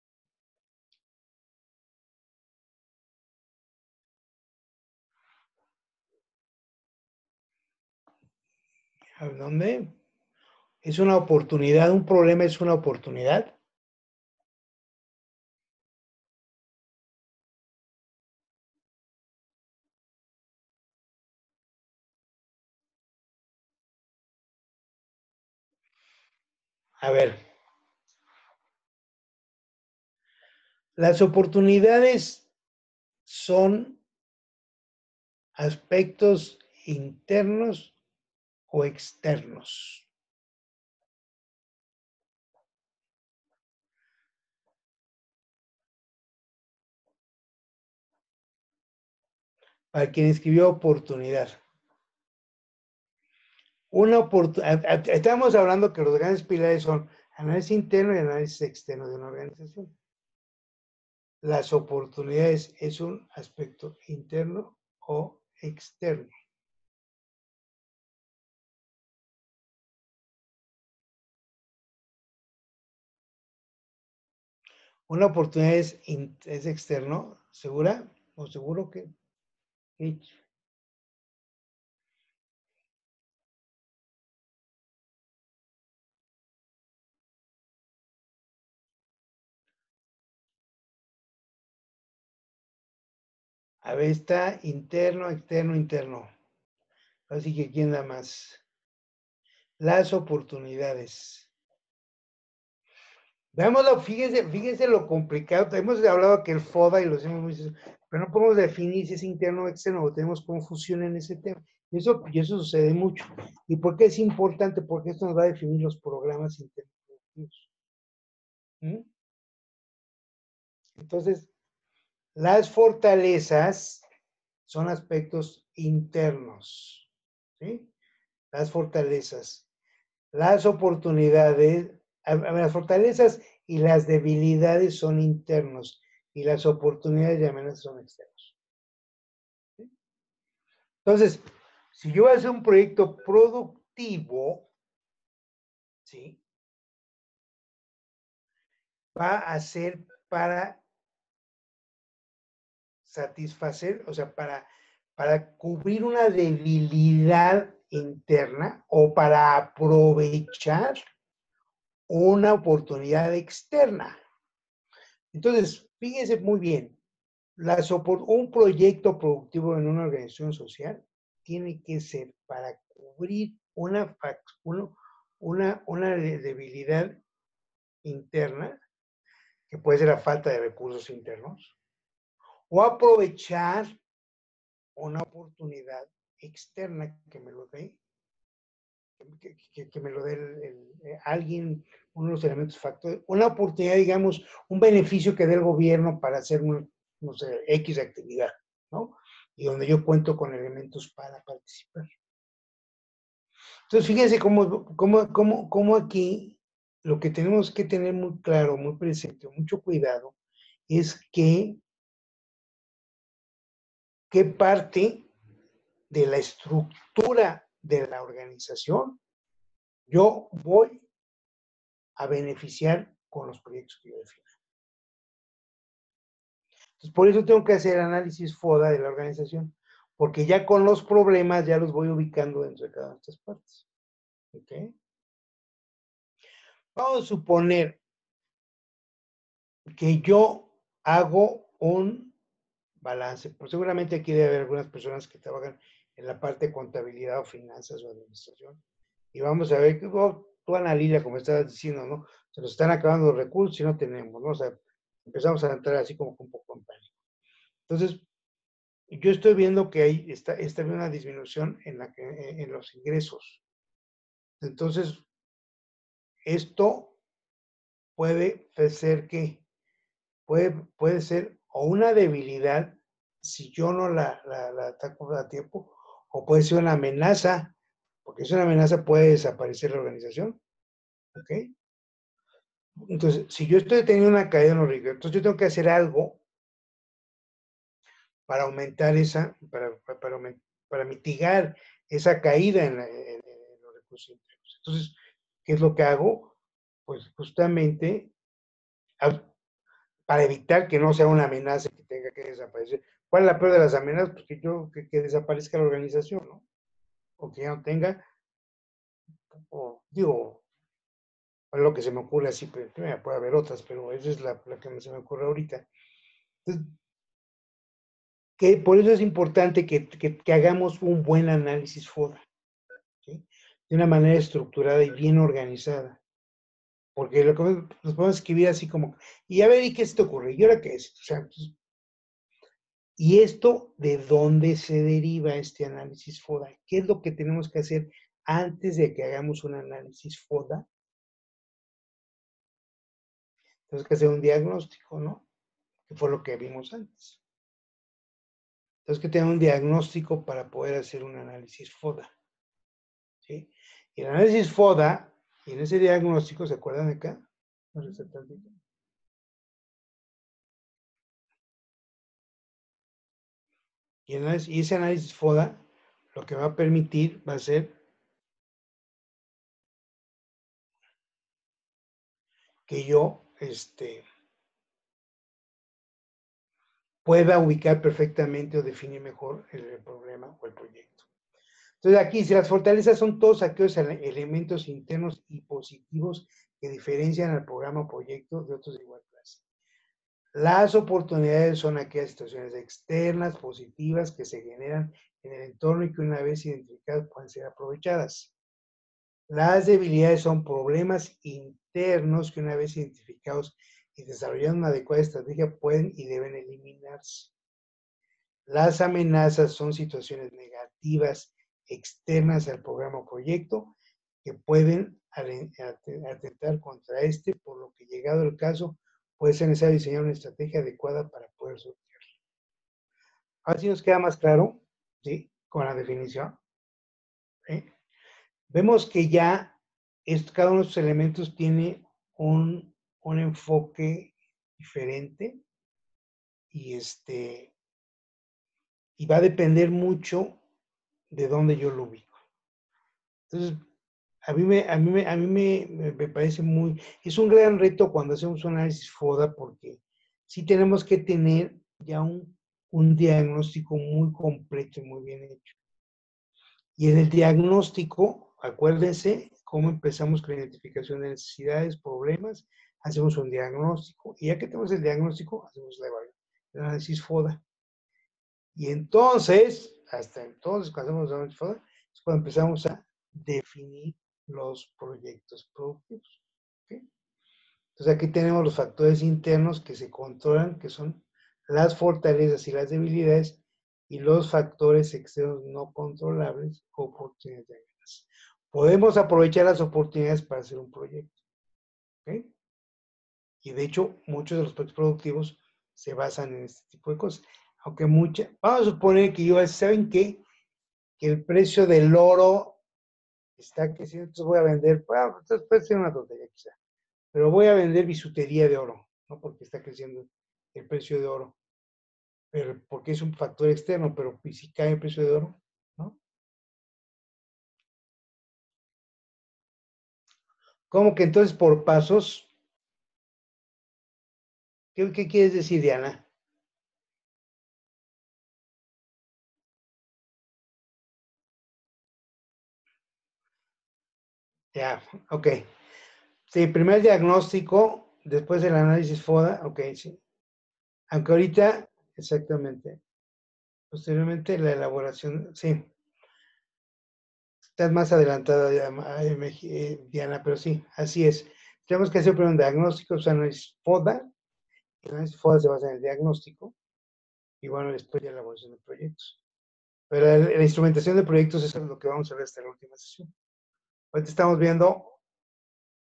¿A dónde? ¿Es una oportunidad? ¿Un problema es una oportunidad? A ver. Las oportunidades son aspectos internos o externos. Para quien escribió oportunidad. Estamos hablando que los grandes pilares son análisis interno y análisis externo de una organización. Las oportunidades es un aspecto interno o externo. Una oportunidad es externo, ¿segura? ¿O seguro que? A ver, está interno, externo, interno. Así que, ¿quién da más? Las oportunidades. Veámoslo, fíjense lo complicado. Hemos hablado que el FODA y lo hacemos muy, pero no podemos definir si es interno o externo, o tenemos confusión en ese tema. Y eso sucede mucho. ¿Y por qué es importante? Porque esto nos va a definir los programas interproductivos. Entonces, las fortalezas son aspectos internos, ¿sí? Las fortalezas. Las oportunidades, las fortalezas y las debilidades son internos y las oportunidades y amenazas son externos. ¿Sí? Entonces, si yo voy a hacer un proyecto productivo, ¿sí? Va a ser para satisfacer, o sea, para cubrir una debilidad interna o para aprovechar una oportunidad externa. Entonces, fíjense muy bien, un proyecto productivo en una organización social tiene que ser para cubrir una debilidad interna, que puede ser la falta de recursos internos, o aprovechar una oportunidad externa que me lo dé, que me lo dé alguien, uno de los elementos factores, una oportunidad, digamos, un beneficio que dé el gobierno para hacer, no sé, X actividad, ¿no? Y donde yo cuento con elementos para participar. Entonces, fíjense cómo aquí lo que tenemos que tener muy claro, muy presente, mucho cuidado, es qué parte de la estructura de la organización yo voy a beneficiar con los proyectos que yo defino. Entonces, por eso tengo que hacer análisis FODA de la organización, porque ya con los problemas ya los voy ubicando dentro de cada una de estas partes. ¿Ok? Vamos a suponer que yo hago un balance, pues seguramente aquí debe haber algunas personas que trabajan en la parte de contabilidad o finanzas o administración, y vamos a ver que tú, Ana Lilia, como estabas diciendo, ¿no? Se nos están acabando los recursos y no tenemos, ¿no? O sea, empezamos a entrar así como un poco en pánico. Entonces, yo estoy viendo que hay está una disminución en los ingresos. Entonces, esto puede ser que puede ser o una debilidad si yo no la ataco a tiempo, o puede ser una amenaza, porque si es una amenaza puede desaparecer la organización. ¿Ok? Entonces, si yo estoy teniendo una caída en los recursos, entonces yo tengo que hacer algo para aumentar para mitigar esa caída en los recursos internos. Entonces, ¿qué es lo que hago? Pues justamente para evitar que no sea una amenaza que tenga que desaparecer. ¿Cuál es la peor de las amenazas? Pues que desaparezca la organización, ¿no? O que ya no tenga, o digo, es lo que se me ocurre así, pero puede haber otras, pero esa es la que se me ocurre ahorita. Entonces, por eso es importante que hagamos un buen análisis FODA, ¿sí? De una manera estructurada y bien organizada. Porque lo que nos podemos escribir así como, y a ver, ¿y qué se te ocurre? ¿Y ahora qué es? O sea, pues, ¿y esto de dónde se deriva este análisis FODA? ¿Qué es lo que tenemos que hacer antes de que hagamos un análisis FODA? Tenemos que hacer un diagnóstico, ¿no? Que fue lo que vimos antes. Tenemos que tener un diagnóstico para poder hacer un análisis FODA, ¿sí? Y el análisis FODA, y en ese diagnóstico, ¿se acuerdan de acá? Y ese análisis FODA lo que va a permitir va a ser que yo pueda ubicar perfectamente o definir mejor el problema o el proyecto. Entonces aquí, si las fortalezas son todos aquellos elementos internos y positivos que diferencian al programa o proyecto de otros de igual clase. Las oportunidades son aquellas situaciones externas, positivas, que se generan en el entorno y que una vez identificadas pueden ser aprovechadas. Las debilidades son problemas internos que una vez identificados y desarrollando una adecuada estrategia pueden y deben eliminarse. Las amenazas son situaciones negativas externas al programa o proyecto que pueden atentar contra por lo que llegado el caso puede ser necesario diseñar una estrategia adecuada para poder sortearlo. Ahora sí nos queda más claro, ¿sí? Con la definición. ¿Sí? Vemos que ya cada uno de estos elementos tiene un enfoque diferente y y va a depender mucho de dónde yo lo ubico. Entonces, a mí me parece es un gran reto cuando hacemos un análisis FODA porque sí tenemos que tener ya un diagnóstico muy completo y muy bien hecho. Y en el diagnóstico, acuérdense cómo empezamos con la identificación de necesidades, problemas, hacemos un diagnóstico y ya que tenemos el diagnóstico, hacemos el análisis FODA. Y entonces, hasta entonces, cuando hacemos el análisis FODA, es cuando empezamos a definir los proyectos productivos. ¿Okay? Entonces aquí tenemos los factores internos que se controlan, que son las fortalezas y las debilidades, y los factores externos no controlables, oportunidades de amenazas. Podemos aprovechar las oportunidades para hacer un proyecto. ¿Okay? Y de hecho, muchos de los proyectos productivos se basan en este tipo de cosas. Aunque vamos a suponer que yo, ¿saben qué? Que el precio del oro está creciendo, entonces voy a vender, bueno, entonces puede ser una tontería quizá, pero voy a vender bisutería de oro, ¿no? Porque está creciendo el precio de oro, pero porque es un factor externo, pero si cae el precio de oro, ¿no? ¿Cómo que entonces por pasos? ¿Qué quieres decir, Diana? Ya, ok. Sí, primer diagnóstico, después el análisis FODA, ok, sí. Aunque ahorita, exactamente, posteriormente la elaboración, sí. Estás más adelantada, Diana, pero sí, así es. Tenemos que hacer primero un diagnóstico, o sea, análisis FODA. El análisis FODA se basa en el diagnóstico y bueno, después ya la elaboración de proyectos. Pero la instrumentación de proyectos es lo que vamos a ver hasta la última sesión. Ahorita estamos viendo,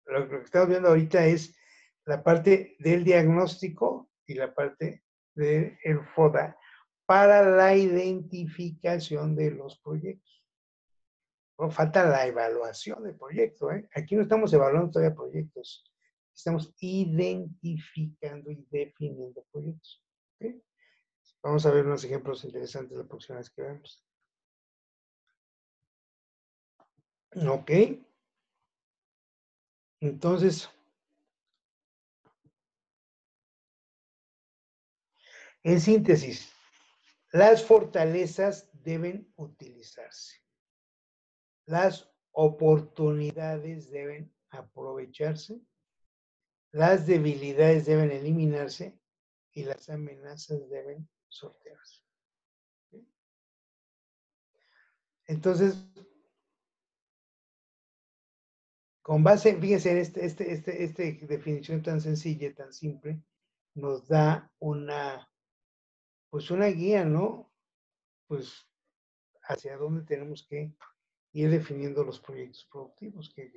lo que estamos viendo ahorita es la parte del diagnóstico y la parte del FODA para la identificación de los proyectos. No, falta la evaluación del proyecto, ¿eh? Aquí no estamos evaluando todavía proyectos, estamos identificando y definiendo proyectos. ¿Okay? Vamos a ver unos ejemplos interesantes la próxima vez que veamos. Ok. Entonces, en síntesis, las fortalezas deben utilizarse. Las oportunidades deben aprovecharse. Las debilidades deben eliminarse y las amenazas deben sortearse. ¿Okay? Entonces, con base, fíjense, en esta definición tan sencilla, tan simple, nos da pues una guía, ¿no? Pues hacia dónde tenemos que ir definiendo los proyectos productivos que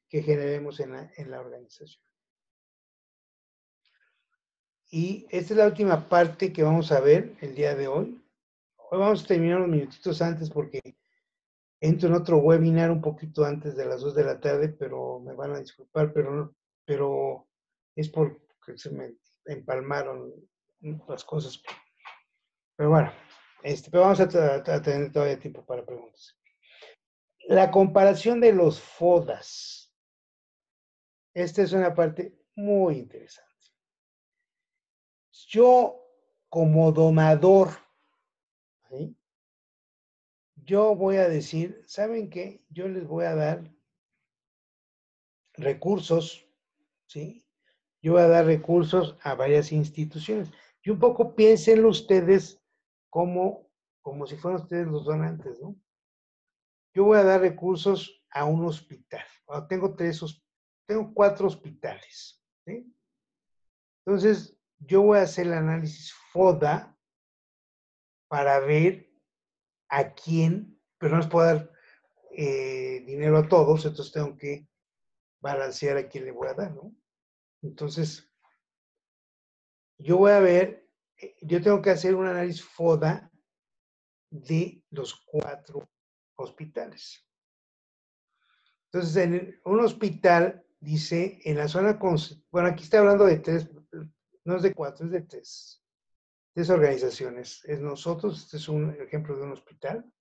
generemos en la organización. Y esta es la última parte que vamos a ver el día de hoy. Hoy vamos a terminar unos minutitos antes porque entro en otro webinar un poquito antes de las 2 de la tarde, pero me van a disculpar, pero es porque se me empalmaron las cosas. Pero bueno, pero vamos a tener todavía tiempo para preguntas. La comparación de los FODAS. Esta es una parte muy interesante. Yo, como donador, ¿sí? Yo voy a decir, ¿saben qué? Yo les voy a dar recursos, ¿sí? Yo voy a dar recursos a varias instituciones. Y un poco piénsenlo ustedes como si fueran ustedes los donantes, ¿no? Yo voy a dar recursos a un hospital. Tengo 4 hospitales, ¿sí? Entonces, yo voy a hacer el análisis FODA para ver a quién, pero no les puedo dar dinero a todos, entonces tengo que balancear a quién le voy a dar, ¿no? Entonces, yo voy a ver, yo tengo que hacer un análisis FODA de los 4 hospitales. Entonces, en un hospital, dice, en la zona, bueno, aquí está hablando de 3, no es de 4, es de 3 organizaciones. Es nosotros, este es un ejemplo de un hospital.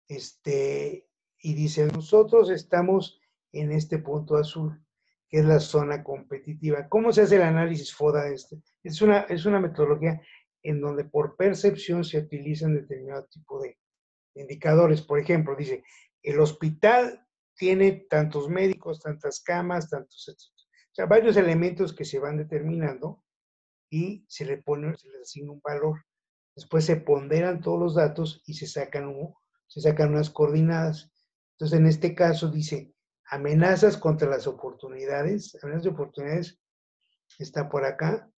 Y dice, nosotros estamos en este punto azul, que es la zona competitiva. ¿Cómo se hace el análisis FODA de este? Es una metodología en donde por percepción se utilizan determinado tipo de indicadores. Por ejemplo, dice, el hospital tiene tantos médicos, tantas camas, tantos, etc. O sea, varios elementos que se van determinando y se les asigna un valor. Después se ponderan todos los datos y se sacan unas coordenadas. Entonces, en este caso dice, amenazas contra las oportunidades. Amenazas de oportunidades está por acá.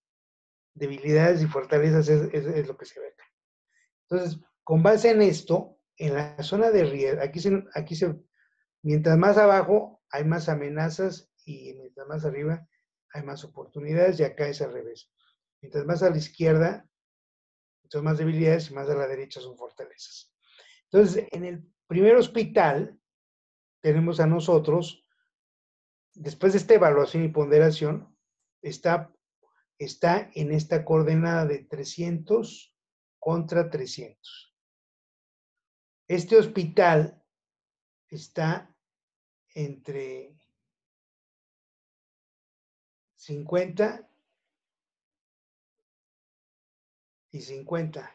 Debilidades y fortalezas es lo que se ve acá. Entonces, con base en esto, en la zona de riesgo, mientras más abajo hay más amenazas y mientras más arriba hay más oportunidades y acá es al revés. Mientras más a la izquierda son más debilidades y más a la derecha son fortalezas. Entonces, en el primer hospital tenemos a nosotros, después de esta evaluación y ponderación, está en esta coordenada de 300 contra 300. Este hospital está entre 50 y 50.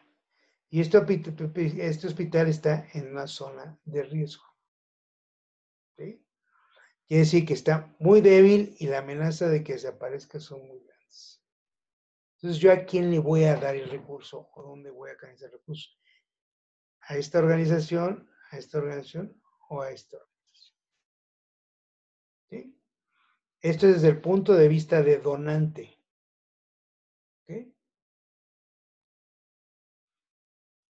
Y este hospital está en una zona de riesgo. ¿Sí? Quiere decir que está muy débil y la amenaza de que desaparezca son muy grandes. Entonces, ¿yo a quién le voy a dar el recurso o dónde voy a canalizar el recurso? ¿A esta organización o a esta organización? ¿Sí? Esto es desde el punto de vista de donante. ¿Okay?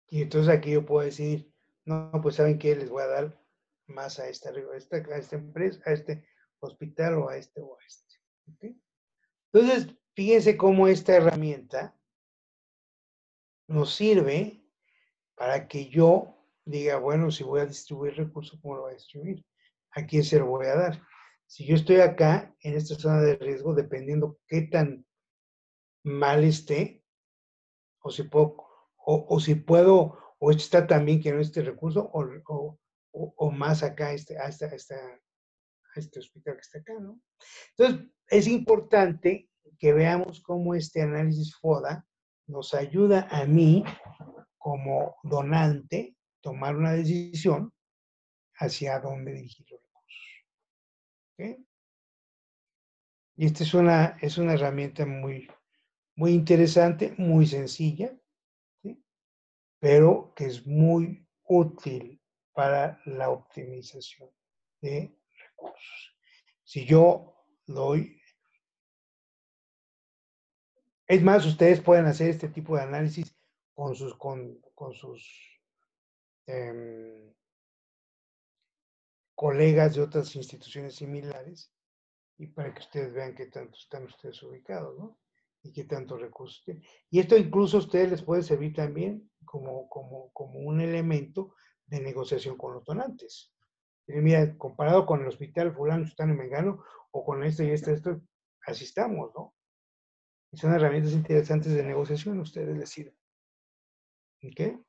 Y entonces aquí yo puedo decir, no, pues ¿saben qué? Les voy a dar más a esta empresa, a este hospital o a este o a este. ¿Okay? Entonces, fíjense cómo esta herramienta nos sirve para que yo diga, bueno, si voy a distribuir recursos, ¿cómo lo voy a distribuir? ¿A quién se lo voy a dar? Si yo estoy acá, en esta zona de riesgo, dependiendo qué tan mal esté, o si puedo, o está tan bien que no este recurso, o más acá a este hospital que está acá, ¿no? Entonces, es importante que veamos cómo este análisis FODA nos ayuda a mí, como donante, tomar una decisión hacia dónde dirigir los recursos. ¿Okay? Y esta es una herramienta muy, muy interesante, muy sencilla, ¿sí? Pero que es muy útil para la optimización de recursos. Si yo doy... Es más, ustedes pueden hacer este tipo de análisis con sus colegas de otras instituciones similares y para que ustedes vean qué tanto están ustedes ubicados, ¿no? Y qué tanto recursos tienen. Y esto incluso a ustedes les puede servir también como un elemento de negociación con los donantes. Y mira, comparado con el hospital fulano, sutano y mengano, o con esto y esto, así estamos, ¿no? Y son herramientas interesantes de negociación, ustedes les sirven. ¿Ok?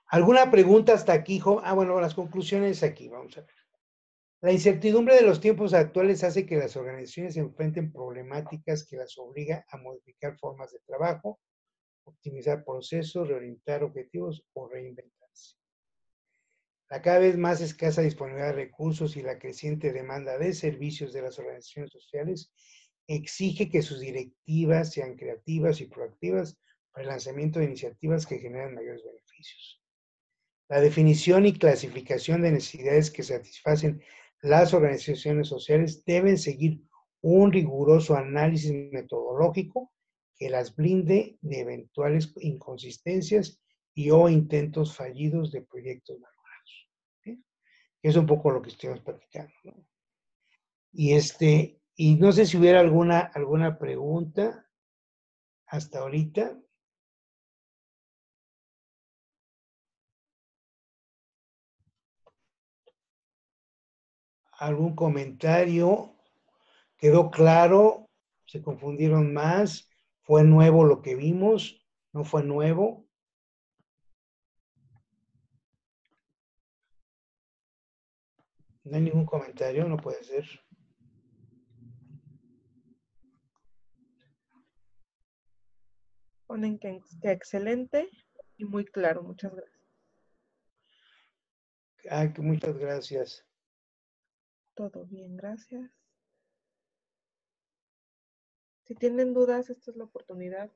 ¿Alguna pregunta hasta aquí, Jo? Bueno, las conclusiones aquí, vamos a ver. La incertidumbre de los tiempos actuales hace que las organizaciones enfrenten problemáticas que las obliga a modificar formas de trabajo, optimizar procesos, reorientar objetivos o reinventarse. La cada vez más escasa disponibilidad de recursos y la creciente demanda de servicios de las organizaciones sociales exige que sus directivas sean creativas y proactivas para el lanzamiento de iniciativas que generen mayores beneficios. La definición y clasificación de necesidades que satisfacen las organizaciones sociales deben seguir un riguroso análisis metodológico que las blinde de eventuales inconsistencias y o intentos fallidos de proyectos valorados. ¿Sí? Es un poco lo que estuvimos platicando, ¿no? Y no sé si hubiera alguna pregunta hasta ahorita. ¿Algún comentario? ¿Quedó claro? ¿Se confundieron más? ¿Fue nuevo lo que vimos? ¿No fue nuevo? No hay ningún comentario, no puede ser. Ponen que excelente y muy claro. Muchas gracias. Ah, que muchas gracias. Todo bien, gracias. Si tienen dudas, esta es la oportunidad.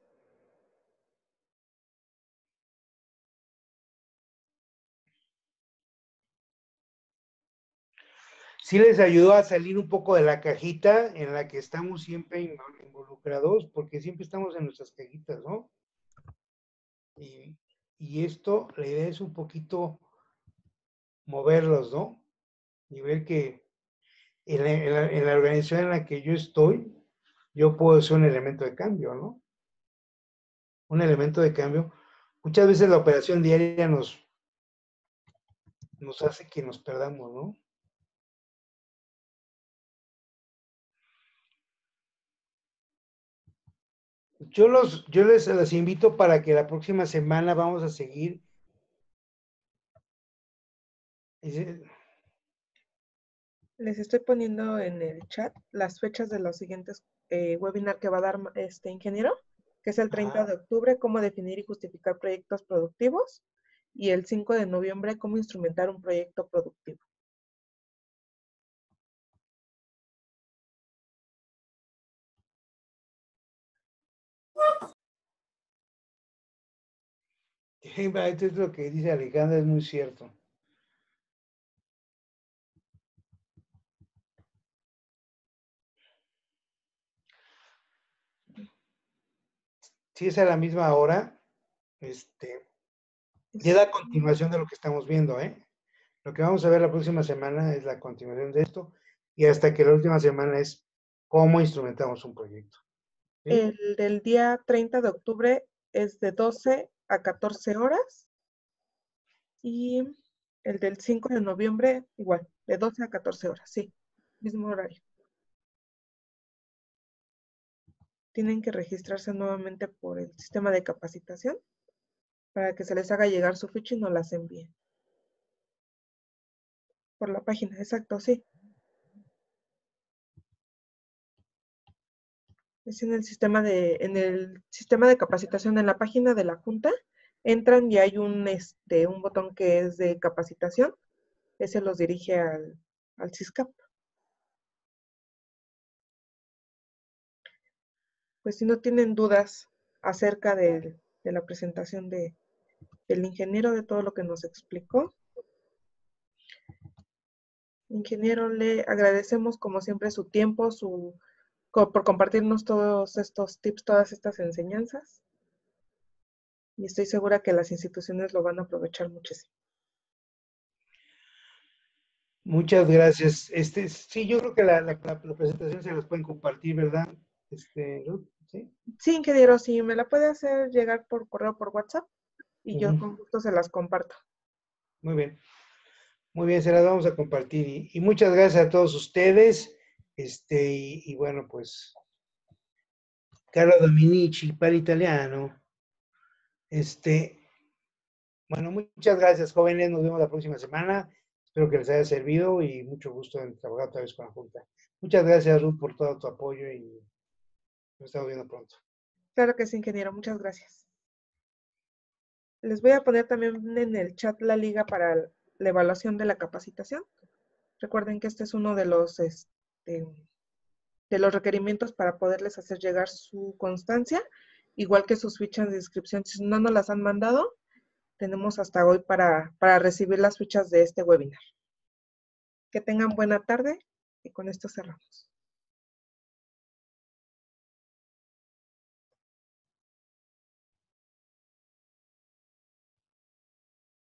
Sí les ayudó a salir un poco de la cajita en la que estamos siempre involucrados, porque siempre estamos en nuestras cajitas, ¿no? Y esto, la idea es un poquito moverlos, ¿no? Y ver que en la organización en la que yo estoy, yo puedo ser un elemento de cambio, ¿no? Un elemento de cambio. Muchas veces la operación diaria nos hace que nos perdamos, ¿no? Yo les invito para que la próxima semana vamos a seguir. Les estoy poniendo en el chat las fechas de los siguientes webinar que va a dar este ingeniero, que es el 30 de octubre, cómo definir y justificar proyectos productivos, y el 5 de noviembre, cómo instrumentar un proyecto productivo. Esto es lo que dice Alejandra, es muy cierto. Si es a la misma hora, ya da continuación de lo que estamos viendo, ¿eh? Lo que vamos a ver la próxima semana es la continuación de esto, y hasta que la última semana es cómo instrumentamos un proyecto. ¿Sí? El del día 30 de octubre es de 12 a 14 horas, y el del 5 de noviembre igual, de 12 a 14 horas, sí, mismo horario. Tienen que registrarse nuevamente por el sistema de capacitación para que se les haga llegar su ficha y no las envíen. Por la página, exacto, sí. Es en el sistema de capacitación, en la página de la Junta, entran y hay un botón que es de capacitación. Ese los dirige al CISCAP. Pues si no tienen dudas acerca de la presentación del ingeniero, de todo lo que nos explicó. Ingeniero, le agradecemos como siempre su tiempo, por compartirnos todos estos tips, todas estas enseñanzas. Y estoy segura que las instituciones lo van a aprovechar muchísimo. Muchas gracias. Sí, yo creo que la presentación se las pueden compartir, ¿verdad? Ruth, ¿sí? Sí, ingeniero, si me la puede hacer llegar por correo, por WhatsApp, y yo con gusto se las comparto. Muy bien. Muy bien, se las vamos a compartir. Y muchas gracias a todos ustedes. Y bueno, pues, Carlo Dominici, para italiano. Bueno, muchas gracias, jóvenes. Nos vemos la próxima semana. Espero que les haya servido y mucho gusto en trabajar otra vez con la Junta. Muchas gracias, Ruth, por todo tu apoyo y nos estamos viendo pronto. Claro que sí, ingeniero. Muchas gracias. Les voy a poner también en el chat la liga para la evaluación de la capacitación. Recuerden que este es uno de los requerimientos para poderles hacer llegar su constancia, igual que sus fichas de inscripción. Si no nos las han mandado, tenemos hasta hoy para recibir las fichas de este webinar. Que tengan buena tarde y con esto cerramos.